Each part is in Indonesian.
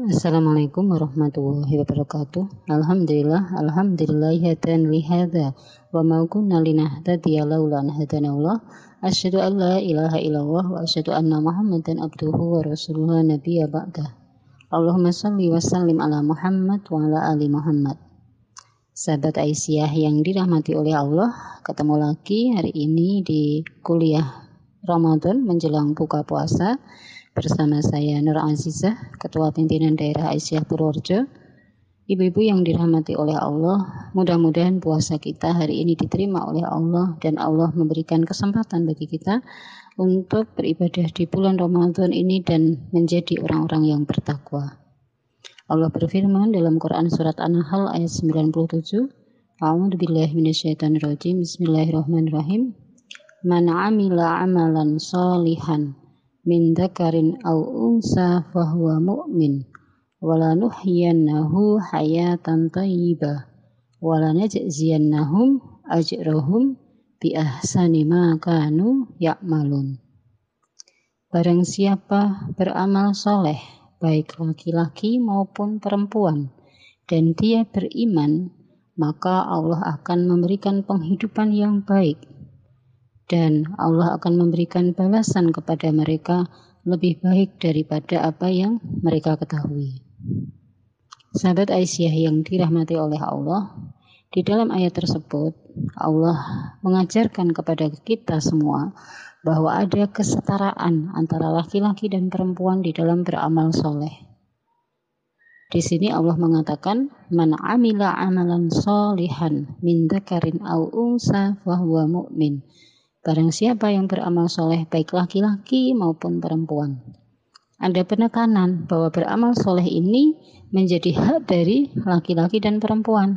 Assalamualaikum warahmatullahi wabarakatuh. Alhamdulillah hadan li hadza wa ma kunna linahtadiya laula an hadanallah. Asyhadu an la ilaha illallah wa asyhadu anna Muhammadan abduhu wa rasuluhu nabiyya ba'da. Allahumma shalli wa sallim ala Muhammad wa ala ali Muhammad. Sahabat Aisyah yang dirahmati oleh Allah, ketemu lagi hari ini di kuliah Ramadan menjelang buka puasa bersama saya Nur Azizah, Ketua Pimpinan Daerah Aisyah Purworejo. Ibu-ibu yang dirahmati oleh Allah, mudah-mudahan puasa kita hari ini diterima oleh Allah dan Allah memberikan kesempatan bagi kita untuk beribadah di bulan Ramadan ini dan menjadi orang-orang yang bertakwa. Allah berfirman dalam Quran surat An-Nahl ayat 97, A'udzubillahi minasyaitonirrajim, Bismillahirrahmanirrahim. Man 'amila 'amalan sholihan min dzakarin aw unsa fahuwa mu'min walanuhyiyannahu hayatan thayyibah walanajziyannahum ajrahum bi ahsani ma kanu ya'malun. Barang siapa beramal soleh, baik laki-laki maupun perempuan, dan dia beriman, maka Allah akan memberikan penghidupan yang baik dan Allah akan memberikan balasan kepada mereka lebih baik daripada apa yang mereka ketahui. Sahabat Aisyah yang dirahmati oleh Allah, di dalam ayat tersebut Allah mengajarkan kepada kita semua bahwa ada kesetaraan antara laki-laki dan perempuan di dalam beramal soleh. Di sini Allah mengatakan, man amila amalan sholihan min dzakarin aw unsa fahuwa mu'min. Barang siapa yang beramal soleh baik laki-laki maupun perempuan. Ada penekanan bahwa beramal soleh ini menjadi hak dari laki-laki dan perempuan.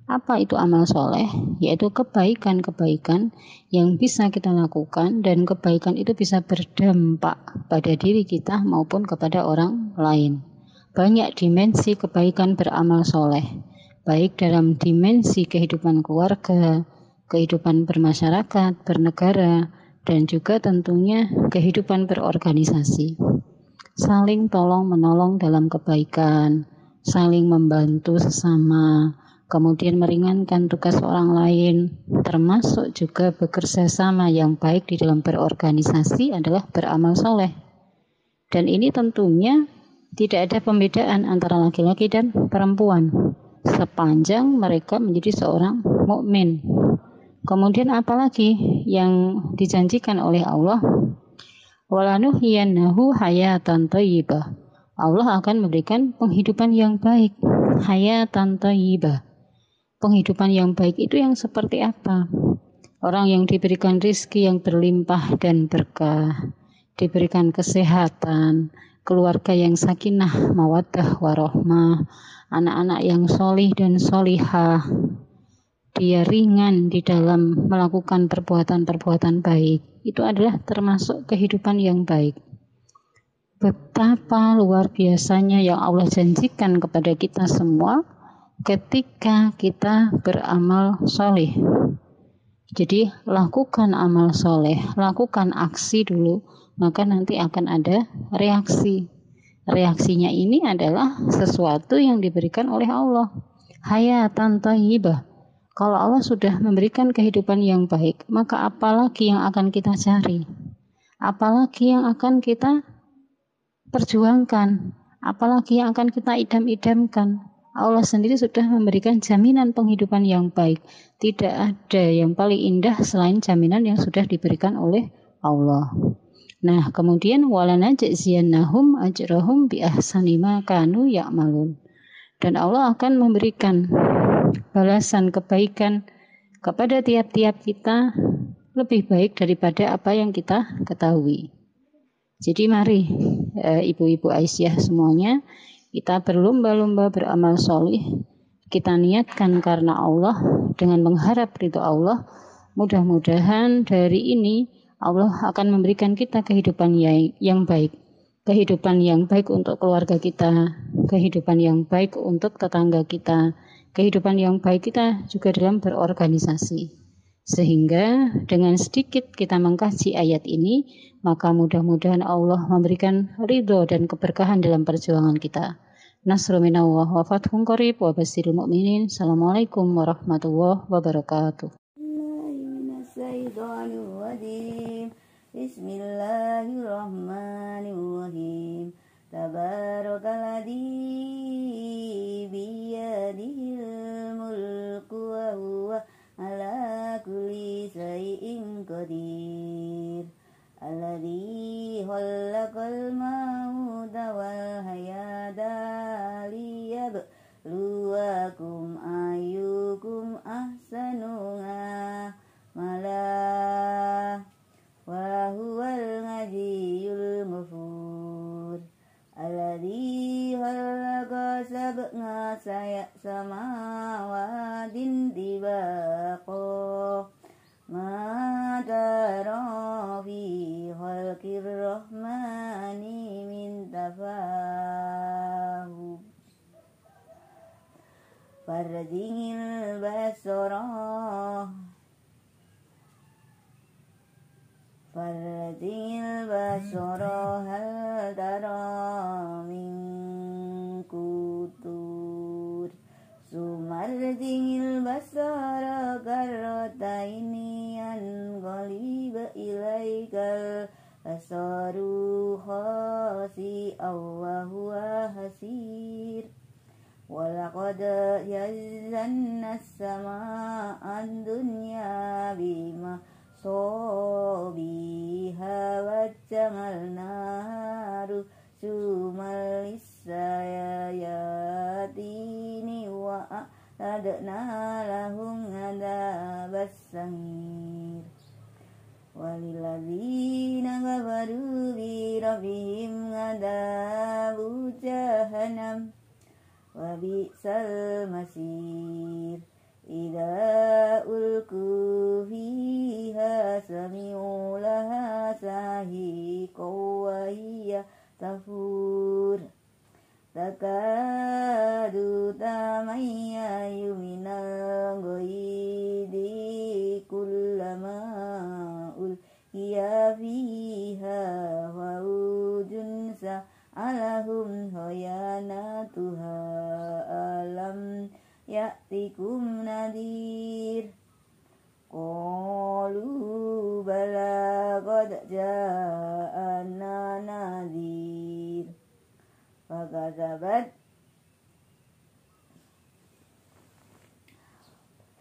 Apa itu amal soleh? Yaitu kebaikan-kebaikan yang bisa kita lakukan dan kebaikan itu bisa berdampak pada diri kita maupun kepada orang lain. Banyak dimensi kebaikan beramal soleh, baik dalam dimensi kehidupan keluarga, kehidupan bermasyarakat, bernegara, dan juga tentunya kehidupan berorganisasi. Saling tolong-menolong dalam kebaikan, saling membantu sesama, kemudian meringankan tugas orang lain, termasuk juga bekerja sama yang baik di dalam berorganisasi adalah beramal soleh. Dan ini tentunya tidak ada pembedaan antara laki-laki dan perempuan, sepanjang mereka menjadi seorang mukmin. Kemudian apalagi yang dijanjikan oleh Allah? Walanuhyiyannahu hayatan thayyibah. Allah akan memberikan penghidupan yang baik, hayatan thayyibah. Penghidupan yang baik itu yang seperti apa? Orang yang diberikan rezeki yang berlimpah dan berkah, diberikan kesehatan, keluarga yang sakinah, mawaddah, warahmah, anak-anak yang solih dan solihah. Dia ringan di dalam melakukan perbuatan-perbuatan baik. Itu adalah termasuk kehidupan yang baik. Betapa luar biasanya yang Allah janjikan kepada kita semua ketika kita beramal soleh. Jadi lakukan amal soleh, lakukan aksi dulu, maka nanti akan ada reaksi. Reaksinya ini adalah sesuatu yang diberikan oleh Allah. Hayatan thayyibah. Kalau Allah sudah memberikan kehidupan yang baik, maka apalagi yang akan kita cari? Apalagi yang akan kita perjuangkan? Apalagi yang akan kita idam-idamkan? Allah sendiri sudah memberikan jaminan penghidupan yang baik. Tidak ada yang paling indah selain jaminan yang sudah diberikan oleh Allah. Nah, kemudian walanajziyannahum ajrahum bi ahsani ma kanu ya'malun. Dan Allah akan memberikan balasan kebaikan kepada tiap-tiap kita lebih baik daripada apa yang kita ketahui. Jadi mari ibu-ibu Aisyah semuanya, kita berlomba-lomba beramal soleh. Kita niatkan karena Allah dengan mengharap ridho Allah. Mudah-mudahan dari ini Allah akan memberikan kita kehidupan yang baik. Kehidupan yang baik untuk keluarga kita, kehidupan yang baik untuk tetangga kita, kehidupan yang baik kita juga dalam berorganisasi. Sehingga dengan sedikit kita mengkaji ayat ini, maka mudah-mudahan Allah memberikan ridho dan keberkahan dalam perjuangan kita. nasrun minallah wa fathun qarib wa basyiril mu'minin. Assalamualaikum warahmatullahi wabarakatuh. Bismillahirrahmanirrahim. Tabarakalladzi biyadihil mulku wa huwa ala kulli syai'in qadir. Alladzi khalaqal mauta wal hayata liyabluwakum ayyukum ahsanu amala wa huwal ghaniyyul ghafur. Alladzi khalaqa sab'a samawatin tibaqa ma tara fi khalqir rahmani min tafawut farjihil basara hal tara min futur. Sumarjihil basara karrataini yanqalib ilaikal basaru khasi'aw wa huwa hasir. Walaqad yazzanna as-samaa'a ad-dunya bima sobiha wajjamalnaru sumal lisayatini wa a'tadna lahum adabas sa'ir. Walilladzina kafaru bi rabbihim adabu jahannam wa bi'sal masir. Idza ulqu fiha sami'u laha sahiqan wa hiya tafur. Takadu tamayyazu minal ghaidi kullama ulqiya fiha fawjun sa'alahum khayanatuha alam ya'tikum nadhir. Qalu bala qad ja'ana nadhir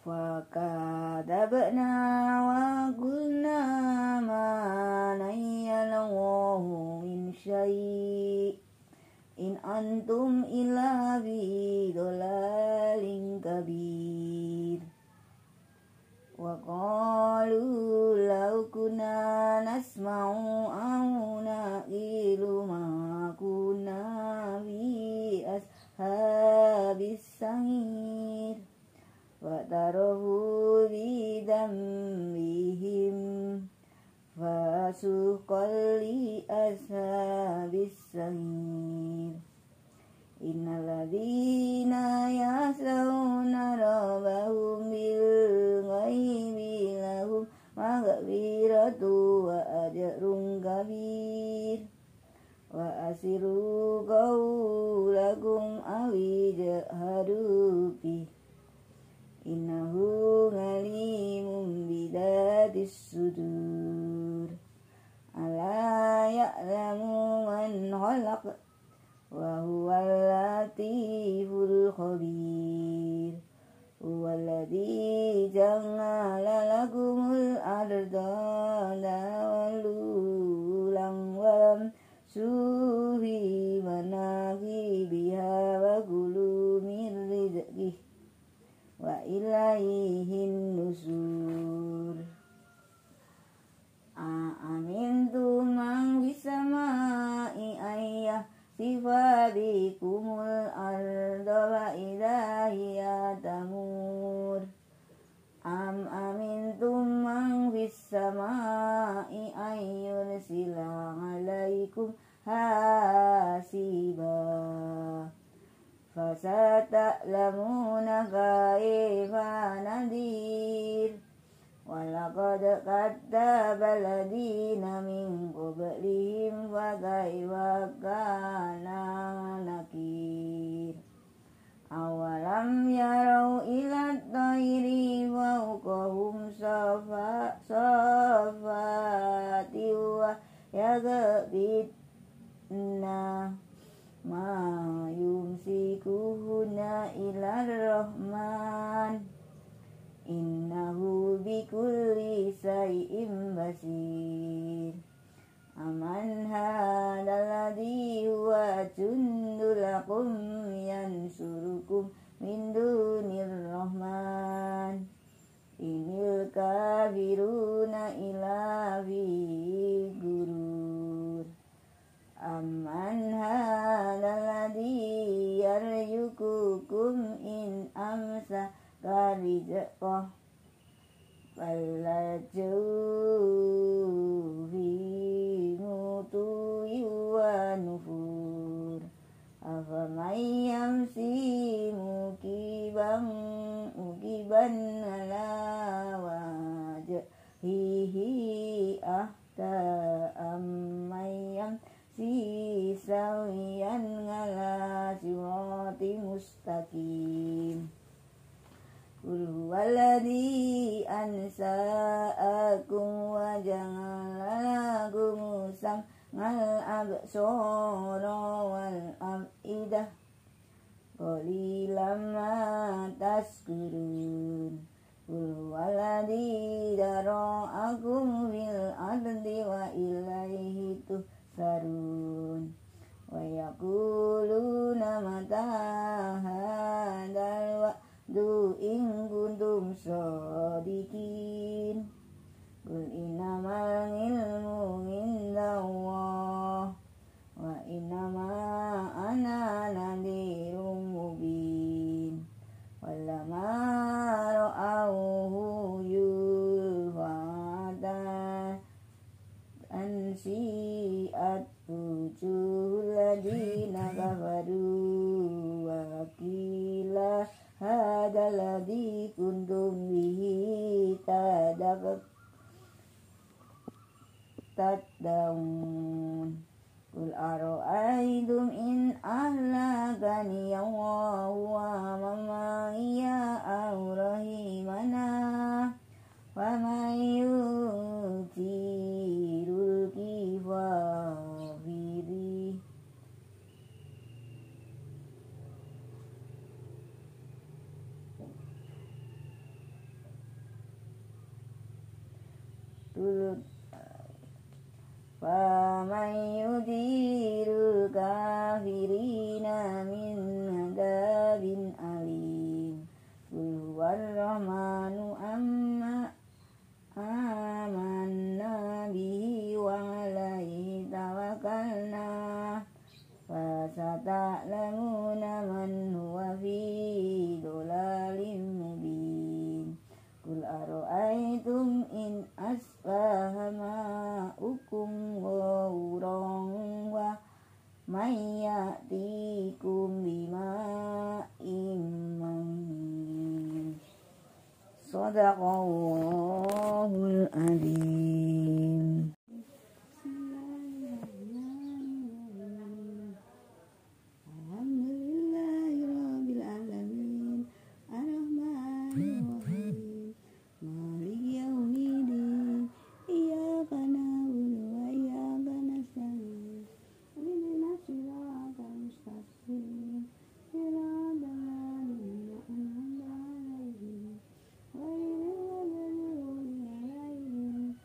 fakadzabna wa qulna ma nayyalallahu min syai' in antum illa fi dhalalin kabir. Wa qalu law kunna nasma'u aw naqilu ma kunna fi ashabis sa'ir. Wa tarahu bi dambihim fasuqal li ashabis sa'ir. Innal ladzina yas'aluna rabbahum bil ghaibi lahum maghfiratu wa ajrun kabir. Wa asiru qawlakum aw ijharu bih innahu alimun bidatis sudur. Ala ya'lamu man khalaq wa huwal latiful khabir. Huwallazi ja'ala lakumul arda dalulan wa lam suhi manaqibiha wa kulu min rizqihi wa ilaihin nusur. Amintum man bisama'i ayyah sifadikumul arda wa idha hiya tamur. Am amintum man bisama'i ayyursila alaikum hasiba. Fasata'lamuna kaifa nadhir. Walaqad kadzdzaba alladziina min qablihim fa kaifa kana nakir. ma yumsikuhunna illa rahman innahu bikulli shay'in basir. Aman hadzal ladzi huwa jundul lakum yansurukum min dunir rahman inil kafiruna illa fi gurur. Amman hadzal ladzi yarzuqukum in amsaka rizqah ballajuu fi mutu'i wa nufur. Afaman yamsi mukiban ala wajhihi ahda amman yamsi sawiyan ala siratin mustaqim. Qul huwaladzi ansa'akum wa ja'ala lakum sam'al absara wal af'idah qalilan ma tashkurun. Qul huwaladzi dara'akum fil ardi wa ilaihi tuhsarun. Wa yaquluna mata hadzal wa'du in kuntum shadiqin. Qul innamal ilmu indallah wa innama ana nadhirun mubin. Walamma ra'awhu yulfatan ansi'at wujuhul ladzina kafaru wa qila hadzal ladzi kuntum bihi tad'un. Qul ara'aytum in ahlakani Allahu wa man ma'iya aw rahimana faman yujirul kafiri. Faman yujirul kafirina min adabin alim. Qul huwar rahmanu amanna bihi wa alaihi tawakkalna fasata'lamuna man huwa fi dhalalin mubin. Qul ara'aytum in asbaha ma'ukum ghauran wa may ya'tikum bima'in mahin. Shadaqallahul adzim. Alhamdulillahirabbil alamin arrahmanirrahim maliki yaumiddin iyyaka na'budu wa iyyaka nasta'in ihdinas siratal mustaqim siratal ladzina an'amta 'alaihim ghairil maghdubi 'alaihim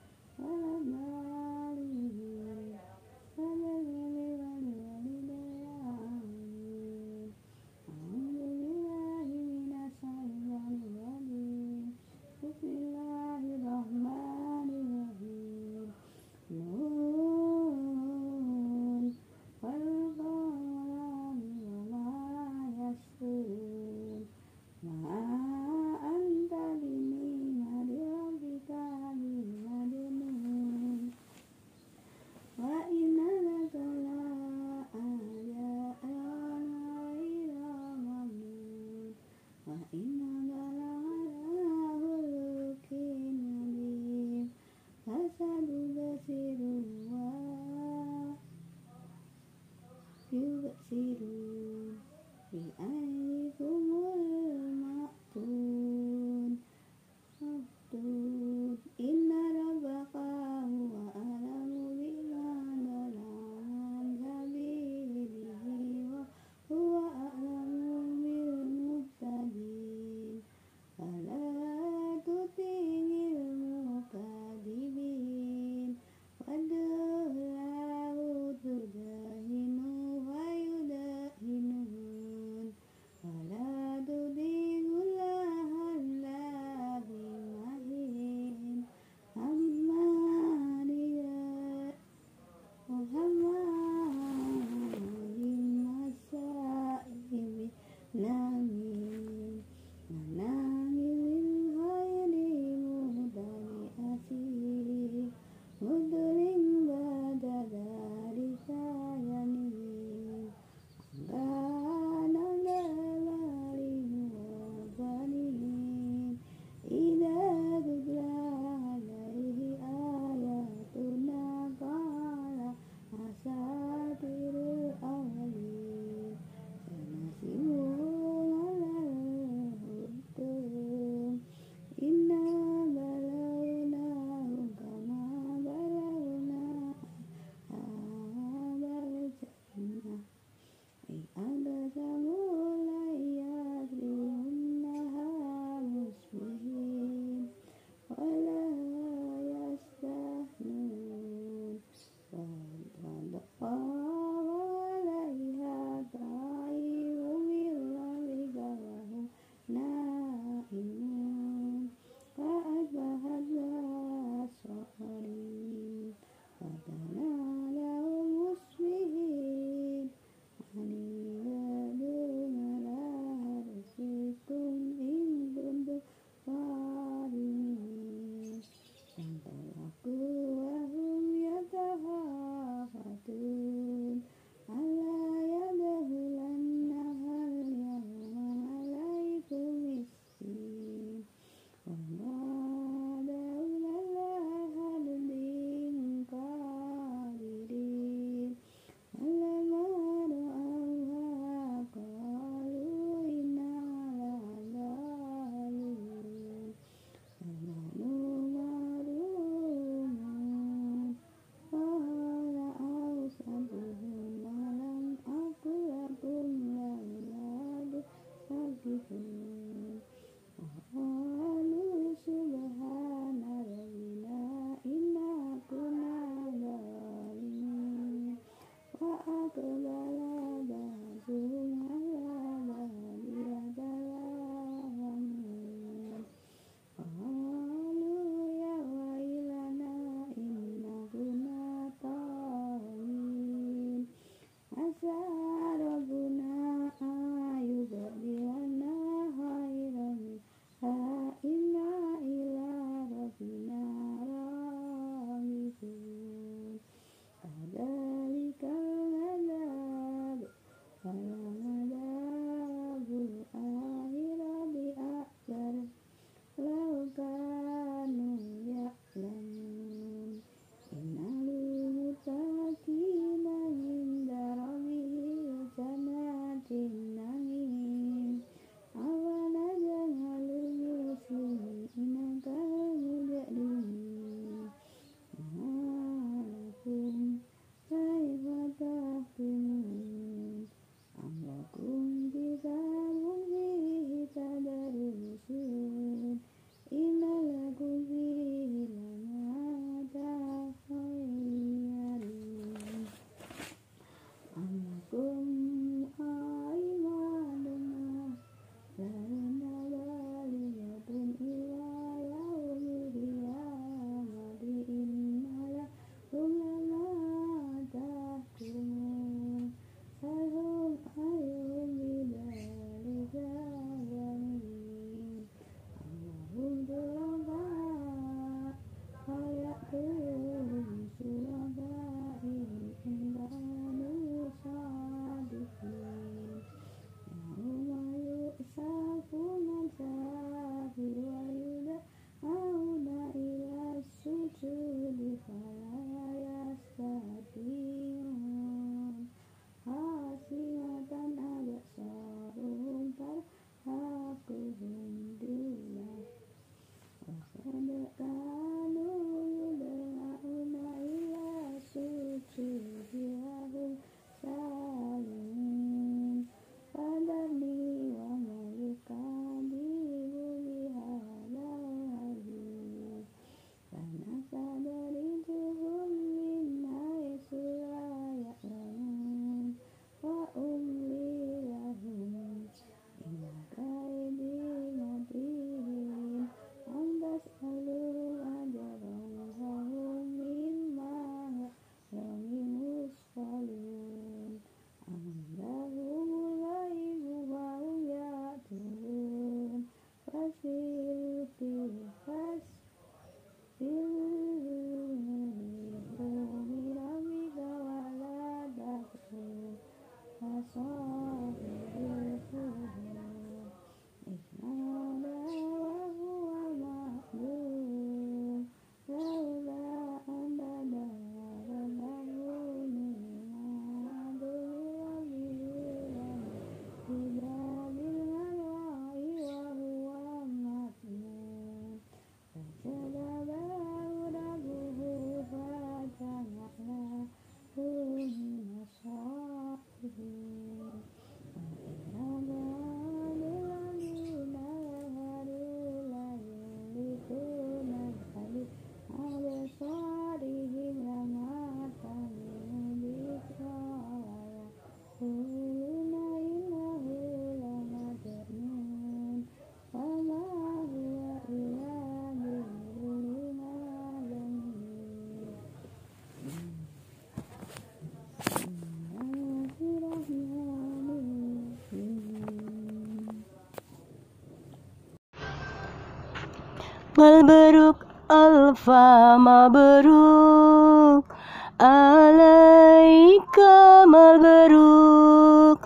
Mabruk alfa mabruk alaika mabruk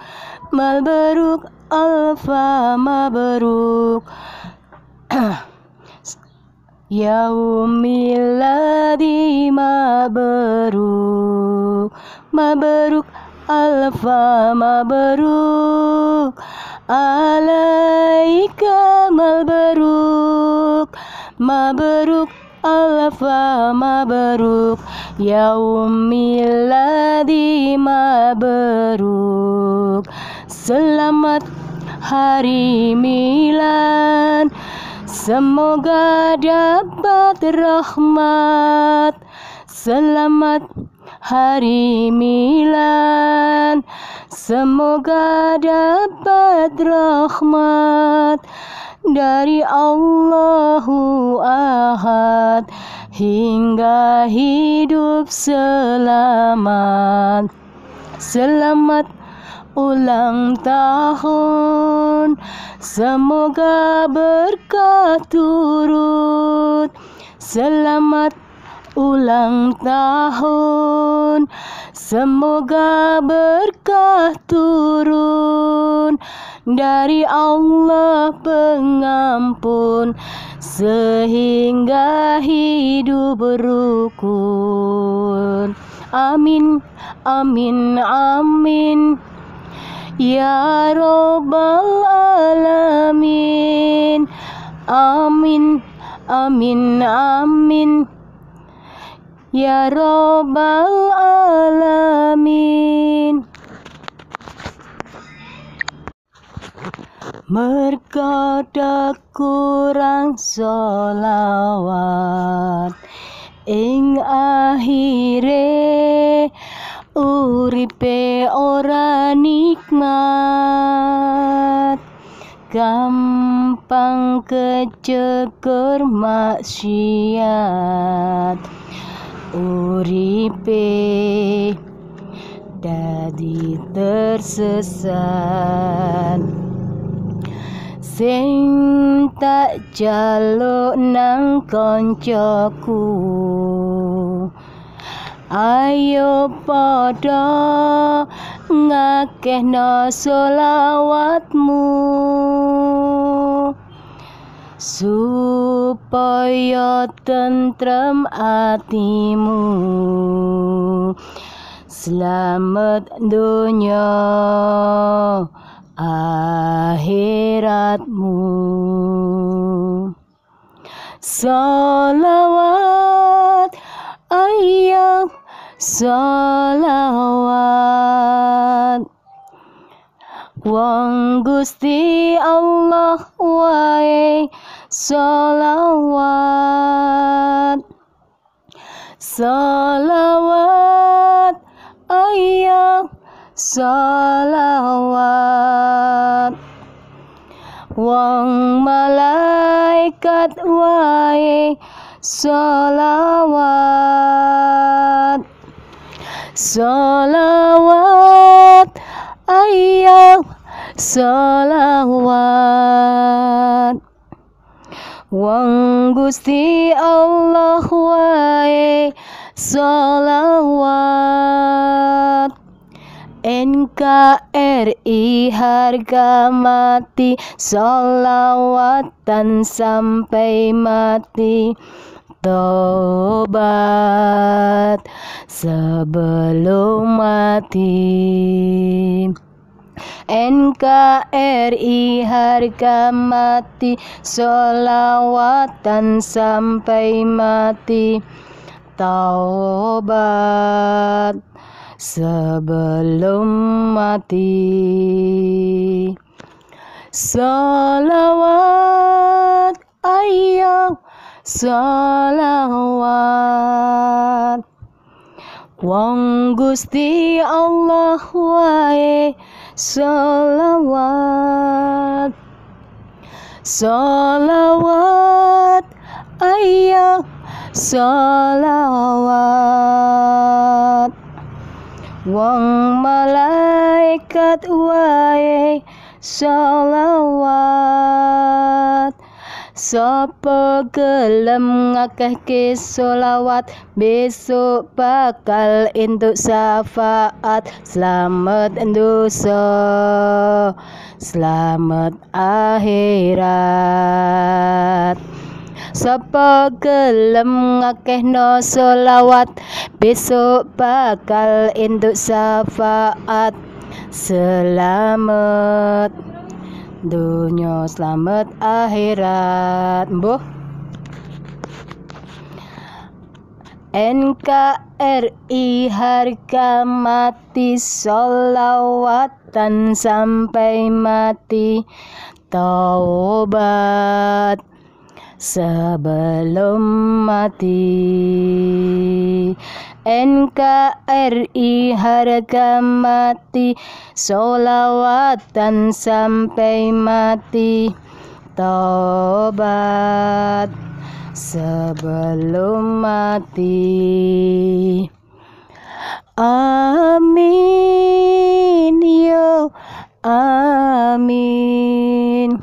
alfa mabruk yaumil ladzi mabruk alfa mabruk alaika mabruk alfa mabruk yaumil ladzi mabruk. Selamat hari milad, semoga dapat rahmat. Selamat hari milad, semoga dapat rahmat dari Allahu Ahad hingga hidup selamat. Selamat ulang tahun, semoga berkah turut. Selamat ulang tahun, semoga berkah turun dari Allah pengampun sehingga hidup rukun. Amin, amin, amin ya Rabbal alamin. Amin, amin, amin ya Rabbal alamin. Merkada kurang sholawat ing akhire uripe ora nikmat, gampang keceker maksiat, uripe dadi tersesat. Sing tak jaluk nang koncoku, ayo padha ngakehno sholawatmu supaya tentrem atimu, selamat dunya akhiratmu. Sholawat ayo sholawat, wong Gusti Allah wae sholawat. Sholawat ayo sholawat, wong malaikat wae sholawat. Sholawat ayo sholawat, wong Gusti Allah wae sholawat. NKRI harga mati, sholawatan sampai mati. Tobat sebelum mati. NKRI harga mati, sholawatan sampai mati. Taubat sebelum mati. Sholawat ayo sholawat, wong Gusti Allah wae sholawat. Sholawat ayo sholawat, wong malaikat wae sholawat. Sapa gelem ngakehke sholawat, besok bakal entuk syafaat. Selamat dosa, selamat akhirat. Sapa gelem ngakehno sholawat, besok bakal entuk syafaat. Selamat dunya, selamat akhirat. Mbuh. NKRI harga mati, sholawatan sampai mati. Taubat sebelum mati. NKRI harga mati, sholawatan sampai mati. Taubat sebelum mati. Amin ya amin.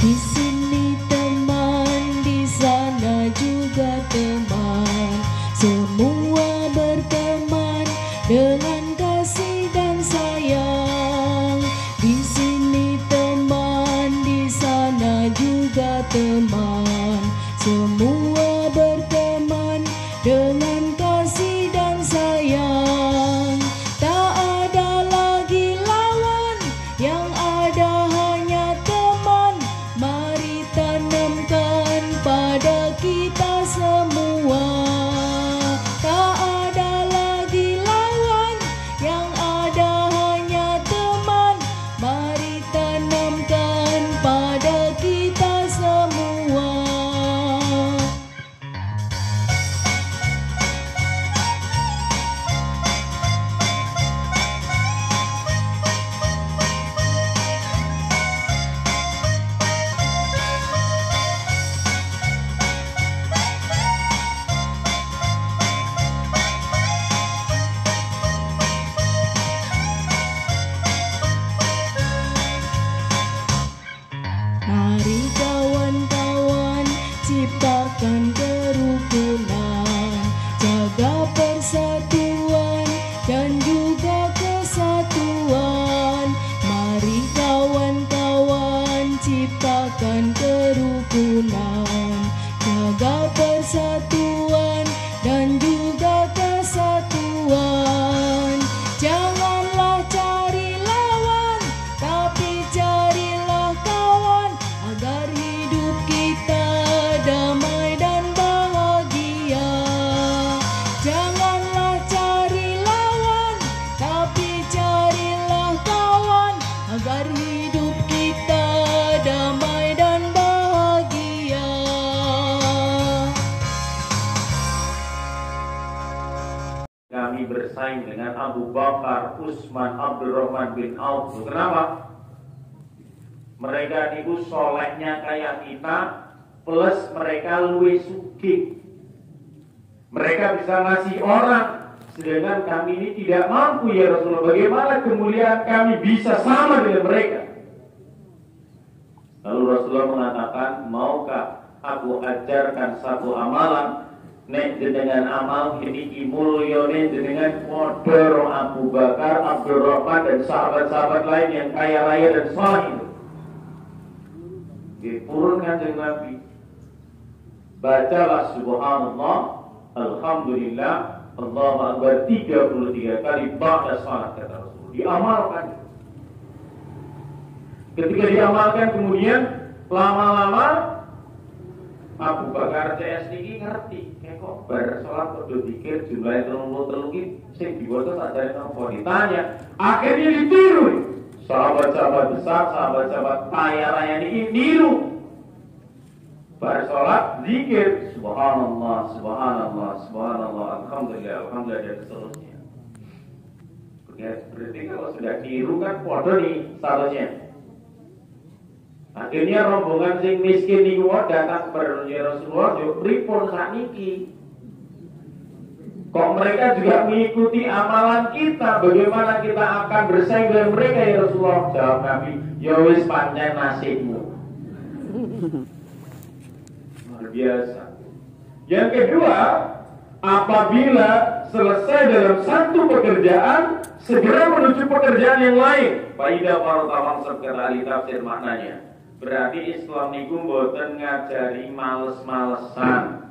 Di sini teman, di sana juga teman, semua berteman dengan kasih dan sayang. Di sini teman, di sana juga teman, semua berteman dengan kasih dan sayang. Tak ada lagi lawan, yang ada hanya teman. Mari tanamkan pada kita semua. Tak ada lagi lawan, yang ada hanya teman. Mari tanamkan pada kita semua. Mari kawan-kawan, ciptakan kerukunan, jaga persatuan dan juga kesatuan. Mari kawan-kawan, ciptakan kerukunan, jaga persatuan dan juga kesatuan. Janganlah cari lawan, tapi carilah kawan, agar hidup kita damai dan bahagia. Janganlah cari lawan, tapi carilah kawan, agar hidup kita damai dan bahagia. Kami bersaing dengan Abu Bakar, Utsman, Abdurrahman bin Auf. Kenapa? Mereka itu solehnya kayak kita, plus mereka luwih sugih. Mereka bisa ngasih orang, sedangkan kami ini tidak mampu ya Rasulullah. Bagaimana kemuliaan kami bisa sama dengan mereka? Lalu Rasulullah mengatakan, maukah aku ajarkan satu amalan? Nek dengan amal ini mulyane dengan model Abu Bakar, Abdurrahman dan sahabat-sahabat lain yang kaya raya dan saleh itu. Diturunkan dari Nabi. Bacalah subhanallah, alhamdulillah, Allahu Akbar 33 kali ba'da salat, kata Rasul. Diamalkan. Ketika diamalkan kemudian lama-lama Abu Bakar CS ini ngerti, kok bersolat kok dipikir jumlahnya terlalu sing diwoto tak dari nopo ditanya, akhirnya ditiru. Sahabat-sahabat besar, sahabat-sahabat kaya raya ini niru. Bar sholat, zikir, subhanallah, subhanallah, subhanallah, alhamdulillah, alhamdulillah, dan seterusnya. Berarti kalau sudah tiru kan podo nih statusnya. Akhirnya rombongan sing miskin niku datang kepada Rasulullah, yo pripun sakniki? Kok mereka juga mengikuti amalan kita? Bagaimana kita akan bersaing dengan mereka ya Rasulullah? Jawab Nabi, ya wis pancen nasibmu. Luar biasa. Yang kedua, apabila selesai dalam satu pekerjaan, segera menuju pekerjaan yang lain. Faidah para tawang serta ahli tafsir maknanya. Berarti Islam niku mboten ngajari males-malesan.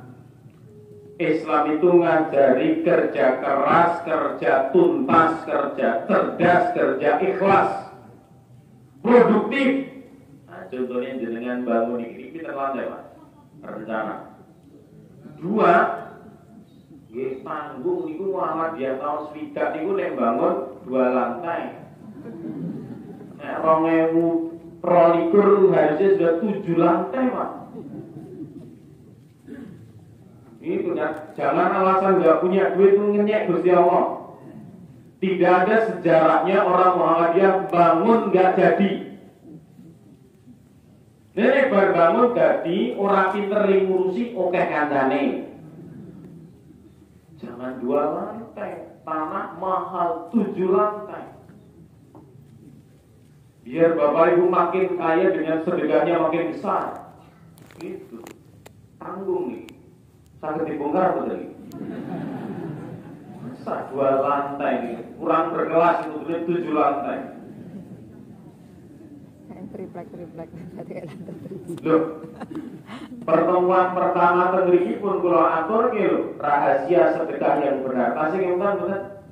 Islam itu ngajari kerja keras, kerja tuntas, kerja cerdas, kerja ikhlas, produktif. Nah, contohnya jenengan bangun ini kita lantai Pak, rencana. Dua, panggung niku Muhammad dia tahun swidak niku nek bangun 2 lantai. Nek 2022 harusnya sudah 7 lantai Pak. Itu kan, jangan alasan nggak punya duit ngenyek Gusti Allah. Tidak ada sejarahnya orang Muhammadiyah bangun nggak jadi. Nek bar bangun jadi orang pinter ngurusi oke kandane. Jangan 2 lantai, tanah mahal 7 lantai. Biar Bapak Ibu makin kaya dengan sedekahnya makin besar. Gitu. Tanggung nih. Sangat dibongkar betul. Masa 2 lantai nih, kurang berkelas itu 7 lantai. Triplek. Loh, pertemuan pertama tengriki pun kalau atur gitu, rahasia sedekah yang benar. Pasti yang benar.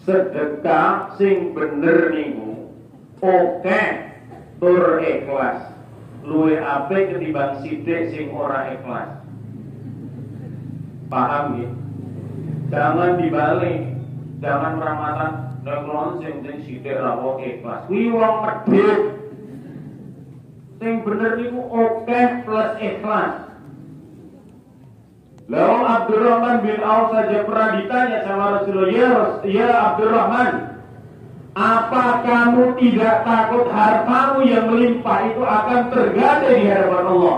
Sedekah sing bener niku, oke, tur ikhlas. Luwe apik ketimbang sithik sing ora ikhlas. Paham ya? Jangan dibalik, jangan meramatan neklon sing sithik ra kok ikhlas. Kuwi wong medhit. Sing bener niku oke plus ikhlas. Lalu Abdurrahman bin Auf saja pernah ditanya sama Rasulullah, ya Abdurrahman, apa kamu tidak takut hartamu yang melimpah itu akan tergadai di hadapan Allah?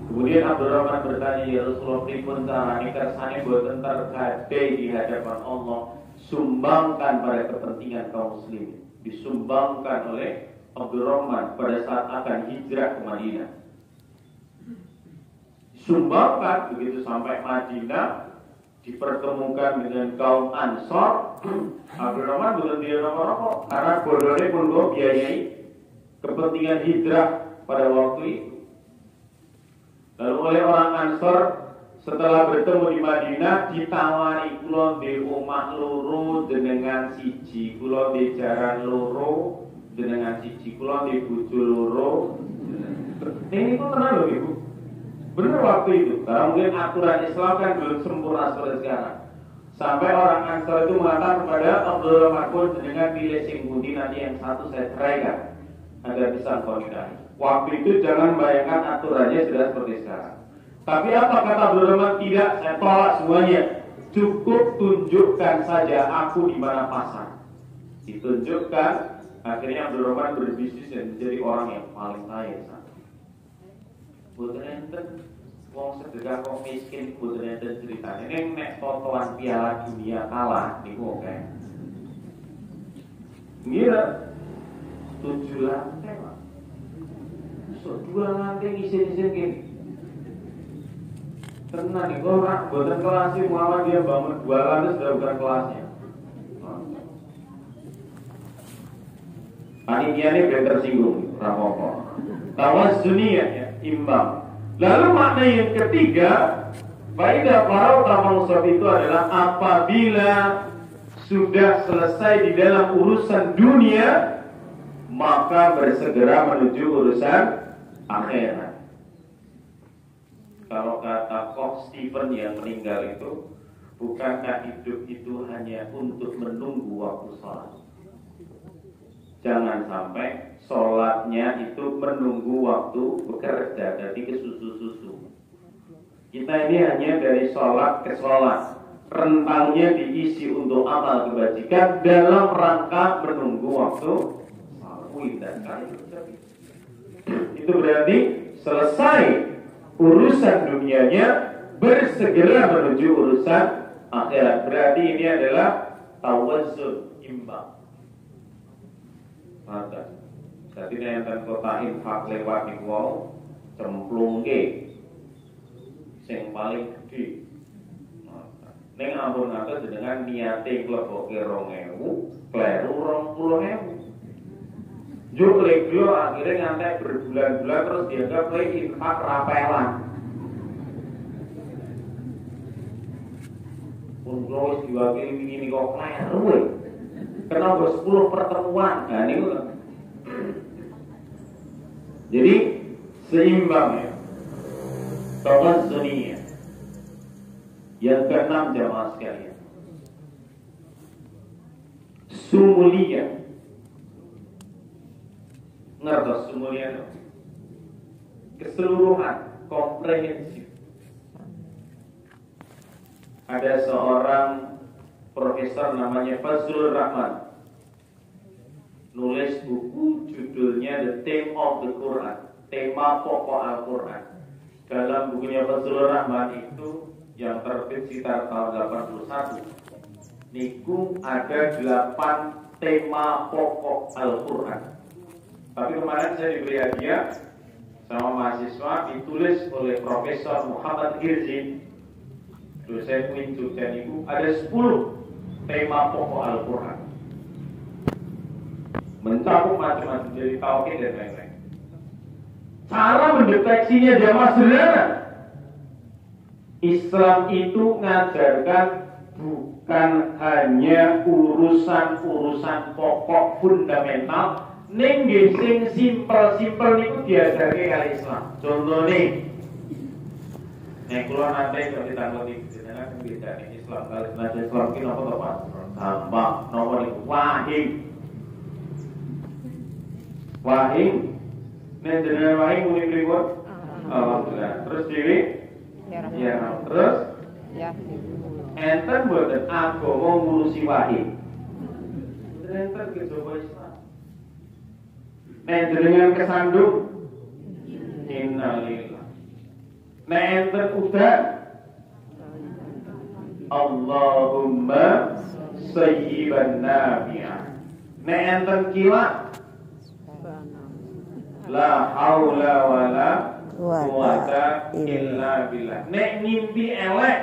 Kemudian Abdurrahman bertanya, ya Rasulullah, pripun carane kersane boten tergadai di hadapan Allah? Sumbangkan pada kepentingan kaum muslimin. Disumbangkan oleh Abdurrahman pada saat akan hijrah ke Madinah. Sumbangkan begitu sampai Madinah, dipertemukan dengan kaum Ansor. Abdurrahman bukan dia nomor karena bodone pun go biayai kepentingan hijrah pada waktu itu. Lalu oleh orang Ansor setelah bertemu di Madinah ditawari kula di omah loro dengan siji, kula di jaran loro dengan siji, kula di bojo loro. Ini kok tenang loh Ibu. Benar waktu itu, karena mungkin aturan Islam kan belum sempurna seperti sekarang. Sampai orang Ansor itu mengatakan kepada Abdurrahman pun dengan pilih sing pundi nanti yang satu saya ceraikan agar bisa kau nikahi. Waktu itu jangan bayangkan aturannya sudah seperti sekarang. Tapi apa kata Abdurrahman? Tidak, saya tolak semuanya. Cukup tunjukkan saja aku di mana pasar. Ditunjukkan, akhirnya Abdurrahman berbisnis dan menjadi orang yang paling kaya. Boten enten wong sedekah kok miskin, boten enten ceritane. Ning nek totoan Piala Dunia kalah niku oke. Ngira 7 lantai, Pak. So 2 lantai isin-isin gini. Tenang nih, kok ora boten kelas sih Muhammad dia bangun 2 lantai sudah bukan kelasnya. Panitia ini biar tersinggung, rapopo. Tawas dunia ya. Imbang. Lalu makna yang ketiga, faidah para utama usab itu adalah apabila sudah selesai di dalam urusan dunia, maka bersegera menuju urusan akhirat. Kalau kata Koch Stephen yang meninggal itu, bukankah hidup itu hanya untuk menunggu waktu sholat? Jangan sampai sholatnya itu menunggu waktu bekerja, jadi ke susu-susu. Kita ini hanya dari sholat ke sholat, rentangnya diisi untuk amal kebajikan dalam rangka menunggu waktu itu berarti selesai urusan dunianya, bersegera menuju urusan akhirat. Berarti ini adalah tawazun, imbang. Maka jadi nek kota infak lewat niku wau cemplungke sing paling gede. Ning ampun ngatos dengan niate kleboke 2000, kleru 20.000. Juk leglo akhirnya ngantek berbulan-bulan terus dianggap infak rapelan. Pun wis diwakili wingi kok kleru. Kenapa 10 pertemuan? Nah ini kan. Jadi seimbang ya. Tawazuniyah. Yang keenam jamaah sekalian, sumuliyah. Ngertos sumuliyah itu? Keseluruhan, komprehensif. Ada seorang profesor namanya Fazlur Rahman, nulis buku judulnya The Theme of the Quran, tema pokok Al-Quran. Dalam bukunya Fazlur Rahman itu yang terbit sekitar tahun 81, niku ada 8 tema pokok Al-Quran. Tapi kemarin saya diberi hadiah sama mahasiswa, ditulis oleh Profesor Muhammad Hirzin, dosen UIN Jogja, niku ada 10 tema pokok Al-Quran, mencakup macam-macam dari tauhid dan lain-lain. Cara mendeteksinya jamaah sederhana. Islam itu ngajarkan bukan hanya urusan-urusan pokok fundamental, ning sing simpel-simpel niku diajari kali Islam. Contohnya, nek kula nate kok ditangoni jenengan bedane Islam kali Islam ki napa to Pak? Gampang, napa niku wahing. Wahing. Nek jenengan wahing muni pripun? Alhamdulillah. Terus dhewe? Ya. Terus? Ya. Enten mboten agama ngurusi wahing. Enten kejaba Islam. Nek jenengan kesandung, innalillah. Nek enten udan, Allahumma sayyiban nafi'ah. Nek enten kilat, la haula wala quwata illa billah. Nek ngimpi elek,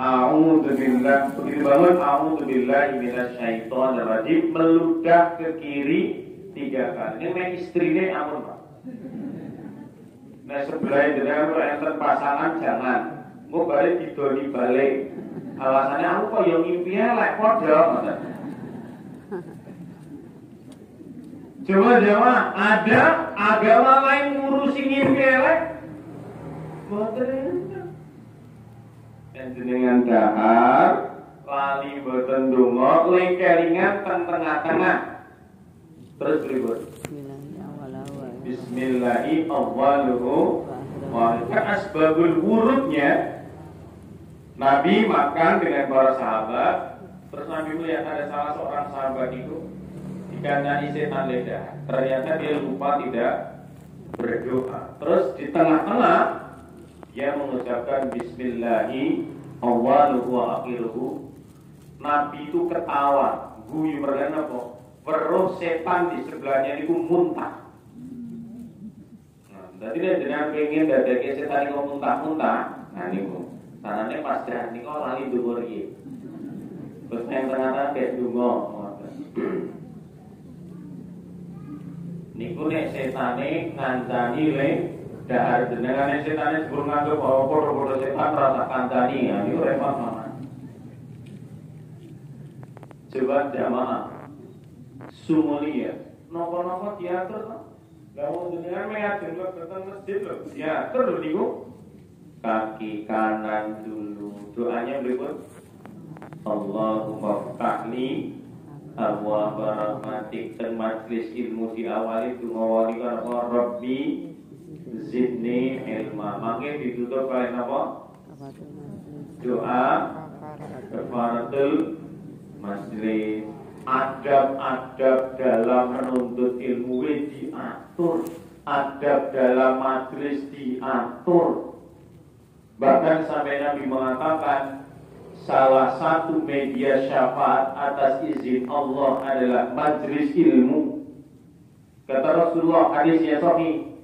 a'udzubillah, begitu bangun, a'udzubillahi minasyaitonir rajim, meludah ke kiri 3 kali. Ini nek istrine amun Pak. Nek sebelah jenengan kok enten pasangan jangan. Engko bare didoni balik. Alasannya aku kok yo ngimpi elek padha. Coba ada agama lain ngurusi ngimpi elek? Mboten. Dan jenengan dahar lali boten donga lengkeringan teng tengah-tengah. Terus berikut. Bismillahi awwaluhu wa asbabul wurudnya. Nabi makan dengan para sahabat. Terus Nabi melihat ada salah seorang sahabat itu dikandani setan lidah. Ternyata dia lupa tidak berdoa. Terus di tengah-tengah dia mengucapkan Bismillahi awwaluhu wa akhiruhu. Nabi itu ketawa, guyu mereka apa? Weruh setan di sebelahnya itu muntah. Nah, jadi dia dengan pengen dadake setan itu muntah-muntah. Nah niku tanane pas dah niku lali dhuwur iki. Terus yang ternyata kayak donga. Niku nek setane ngancani le dahar jenengan setane sebelum nganggep bahwa podo-podo setan rasa kancani ya niku repot mana. Coba jamaah sumulia nopo-nopo diatur to. Lah wong jenengan meyaden kok datang masjid lho. Diatur lho niku. Kaki kanan dulu. Doanya berikut. Allahumma ftahli abwaab rahmatik dan majlis ilmu diawali ngawali karo Rabbi zidni ilma. Mangke ditutup kalian apa? Doa kafaratul majlis. Adab-adab dalam menuntut ilmu diatur, adab dalam majlis diatur. Bahkan sampai Nabi mengatakan salah satu media syafaat atas izin Allah adalah majlis ilmu. Kata Rasulullah, hadisnya sahih.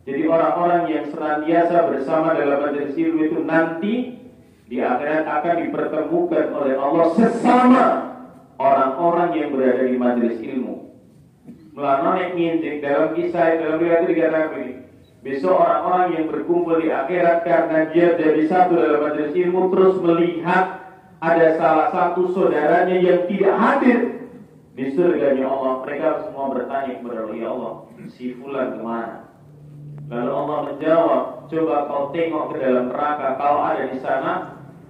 Jadi orang-orang yang senantiasa bersama dalam majlis ilmu itu nanti di akhirat akan dipertemukan oleh Allah sesama orang-orang yang berada di majelis ilmu. Melana ngintip dalam kisah dalam riwayat dikatakan begini. Besok orang-orang yang berkumpul di akhirat karena dia jadi satu dalam majelis ilmu terus melihat ada salah satu saudaranya yang tidak hadir di surganya Allah. Mereka semua bertanya kepada Allah, ya Allah, si fulan kemana? Lalu Allah menjawab, coba kau tengok ke dalam neraka, kalau ada di sana,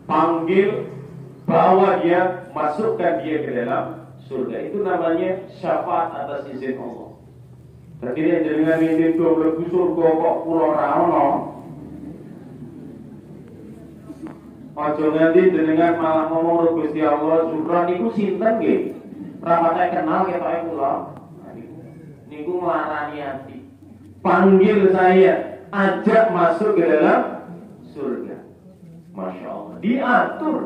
panggil, bawa dia, masukkan dia ke dalam surga. Itu namanya syafaat atas izin Allah. Jadi dia dengan izin itu berlaku surga kok pulau rano. Ojo nganti dengan malah ngomong Gusti Allah, syukran niku sinten nggih? Rapate kenal ketoke kula. Niku nglarani ati. Panggil saya, ajak masuk ke dalam surga. Masya Allah, diatur.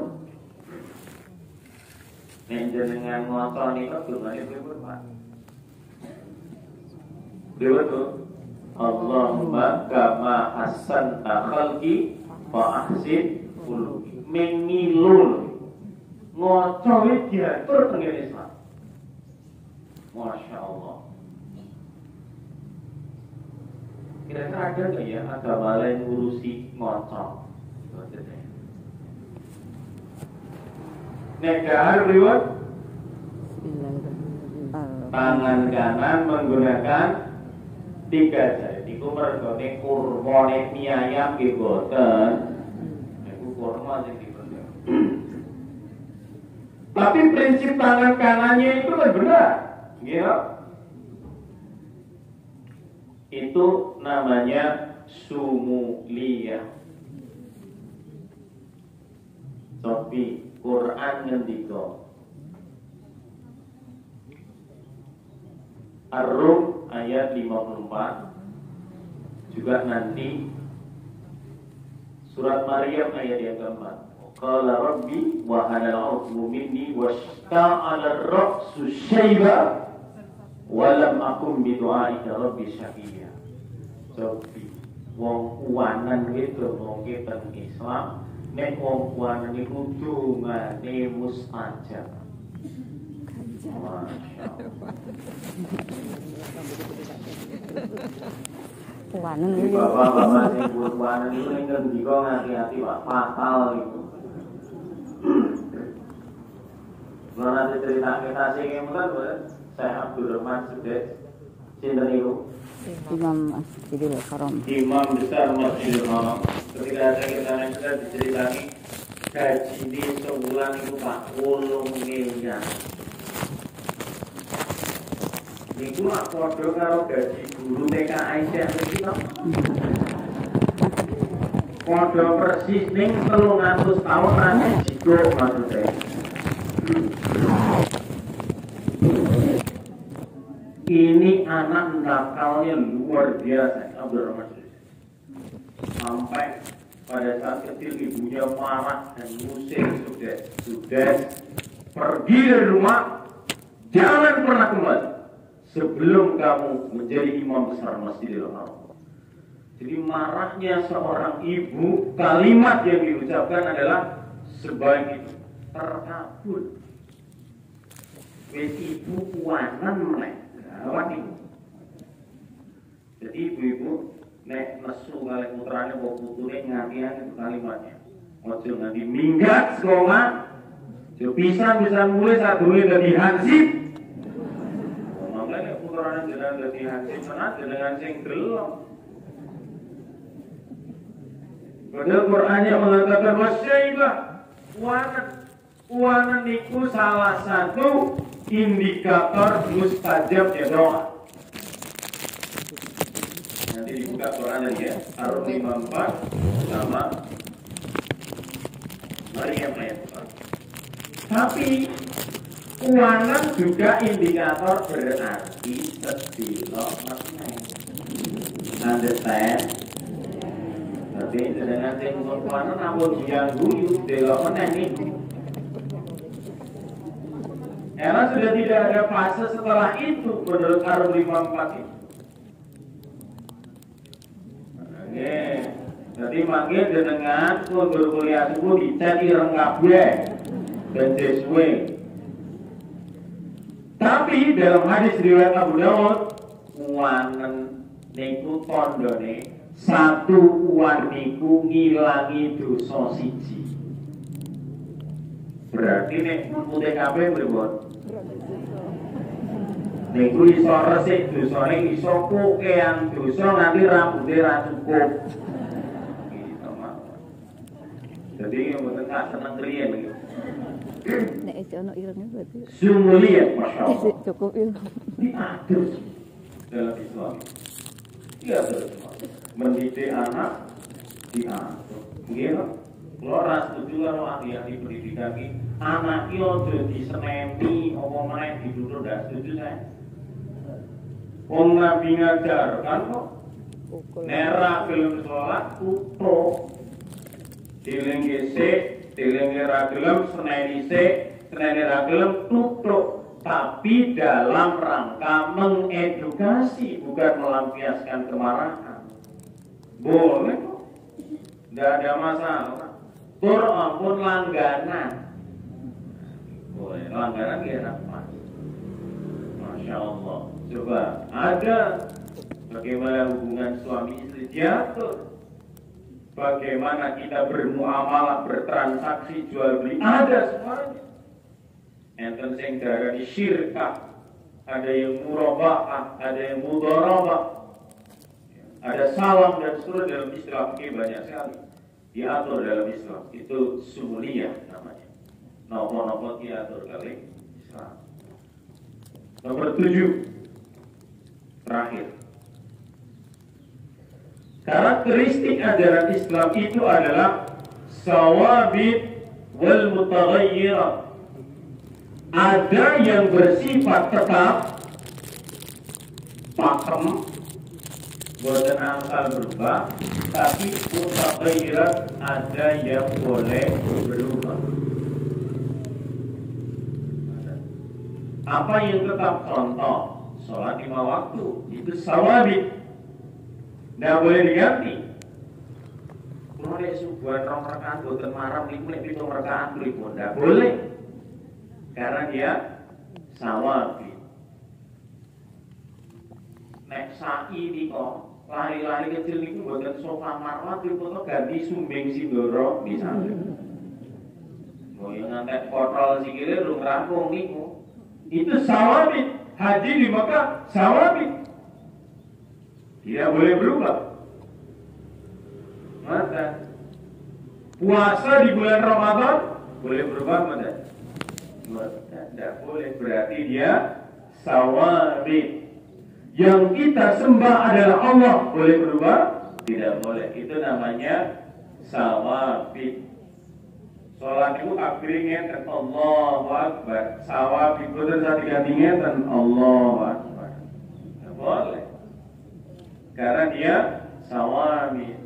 Dengan ngotot ini gunanya berapa? Betul. Allahumma kama ahsanta khalqi fa ahsin khuluqi. Mengilul ngotot diatur dengan Islam. Masya Allah. Kira-kira ada nggak ya agama lain ngurusi ngotot? Negara riwayat tangan kanan menggunakan 3 jari. Iku mergone kurma nek mie ayam nggih boten. Iku kurma sing dipendem. Tapi prinsip tangan kanannya itu kan benar. Gitu. Itu namanya sumuliyah. Tapi Quran ngendika Ar-Rum ayat 54, juga nanti surat Maryam ayat yang keempat. Qala rabbi wa hanal 'udhu minni washta'ala ar-ra'su syaiba wa lam akum bi du'aika rabbi syaqiya. Jadi wong kuwanan itu wong ten Islam. Nek wong kuwanan iku dungane mustajab. Kuwanan iki. Bapak-bapak sing kuwanan iku ning ngendika ngati-ati Pak fatal iku. Mana cerita kita sing ngoten, Syekh Abdul Rahman Sudet. Sinten niku? Imam Masjidil Haram. Imam besar Masjidil Haram. Ketika kita sudah diceritani gaji di sebulan itu 40 miliar. Niku lak padha karo gaji guru TK Aisyah iki to. Padha persis ning 300 tahun nanti jigo maksudnya. Ini anak nakalnya luar biasa, Abdul Rahman. Sampai pada saat kecil ibunya marah dan ngusir sudah pergi dari rumah, jangan pernah kembali sebelum kamu menjadi imam besar Masjidil Haram. Jadi marahnya seorang ibu, kalimat yang diucapkan adalah sebaik itu terkabul. Wis ibu kuanan meneh. Jadi ibu-ibu nek nesu kali putrane kok putune ngatian itu kalimatnya. Ojo nganti minggat sekolah. Jo bisa mulai sadurunge dadi hansip. Mangke nek putrane jenengan dadi hansip menak jenengan sing delok. Padahal Qur'annya mengatakan wasyaibah. Kuanan niku salah satu indikator mustajabnya doa. Nanti dibuka Quran lagi ya. Ar-Rum 54 sama Maryam ayat 4. Tapi uangan juga indikator berarti sedilo meneh. Understand? Tapi dengan sing uangan ampun guyu delok meneh niku. Karena sudah tidak ada fase setelah itu menurut Ar-Rum 54 itu. Oke, jadi manggil dengan kundur kuliah subuh dicek ireng kabeh dan sesuai. Tapi dalam hadis riwayat Abu Dawud, uanen niku tandane satu uan niku ngilangi dosa siji. Berarti nek putih kabeh pripun? Niku iso resik dosane iso kokean dosa nganti rambute ra cukup. Gitu mawon. Jadi mboten tak seneng riyen iki. Nek isih ono irenge berarti. Sumulia masyaallah. Isih cukup itu. Diatur dalam Islam. Iya betul. Mendidik anak diatur. Nggih lho. Kalau ras setuju karo ahli-ahli pendidikan ini, anak yo dadi seneni apa meneh ditutur ndak setuju saya. Wong Nabi ngajarkan kok nera film sholat utuh dilengge sik, dilengge ra gelem seneni sik, seneni ra gelem tutuk. Tapi dalam rangka mengedukasi, bukan melampiaskan kemarahan. Boleh kok, tidak ada masalah. Tur ampun langganan. Boleh, langganan ya apa? Masya Allah. Coba, ada bagaimana hubungan suami istri diatur. Bagaimana kita bermuamalah, bertransaksi, jual beli, ada semuanya. Enten sing darani syirkah, ada yang murabahah, ada yang mudharabah, ada salam dan seterusnya dalam istilah fikih banyak sekali diatur dalam Islam. Itu sumuliyah namanya. Nopo-nopo diatur kali Islam. Nomor 7 terakhir. Karakteristik ajaran Islam itu adalah sawabit wal mutaghayyirat. Ada yang bersifat tetap, pakem, boten asal berubah, tapi mutaghayyirat ada yang boleh berubah. Apa yang tetap? Contoh, sholat 5 waktu itu sawabit, tidak boleh diganti. Kalau ada subuhan 2 rakaat boten maram niku nek 7 rakaat pripun? Tidak boleh. Karena dia sawabit. Nek sa'i niko lari-lari kecil niku boten sofa marwah pripun ganti sumbing sindoro misalnya. Mau yang ngantek kontrol sikile rung rampung niku. Itu sawabit. Haji di Mekah sawabit. Tidak boleh berubah. Maka puasa di bulan Ramadan boleh berubah mana? Tidak boleh, berarti dia sawabit. Yang kita sembah adalah Allah, boleh berubah? Tidak boleh. Itu namanya sawabit. Sholat itu akhirnya ngeten Allahu Akbar. Sawabit itu tadi ganti ngeten Allahu Akbar. Tidak boleh. Karena dia sawabit.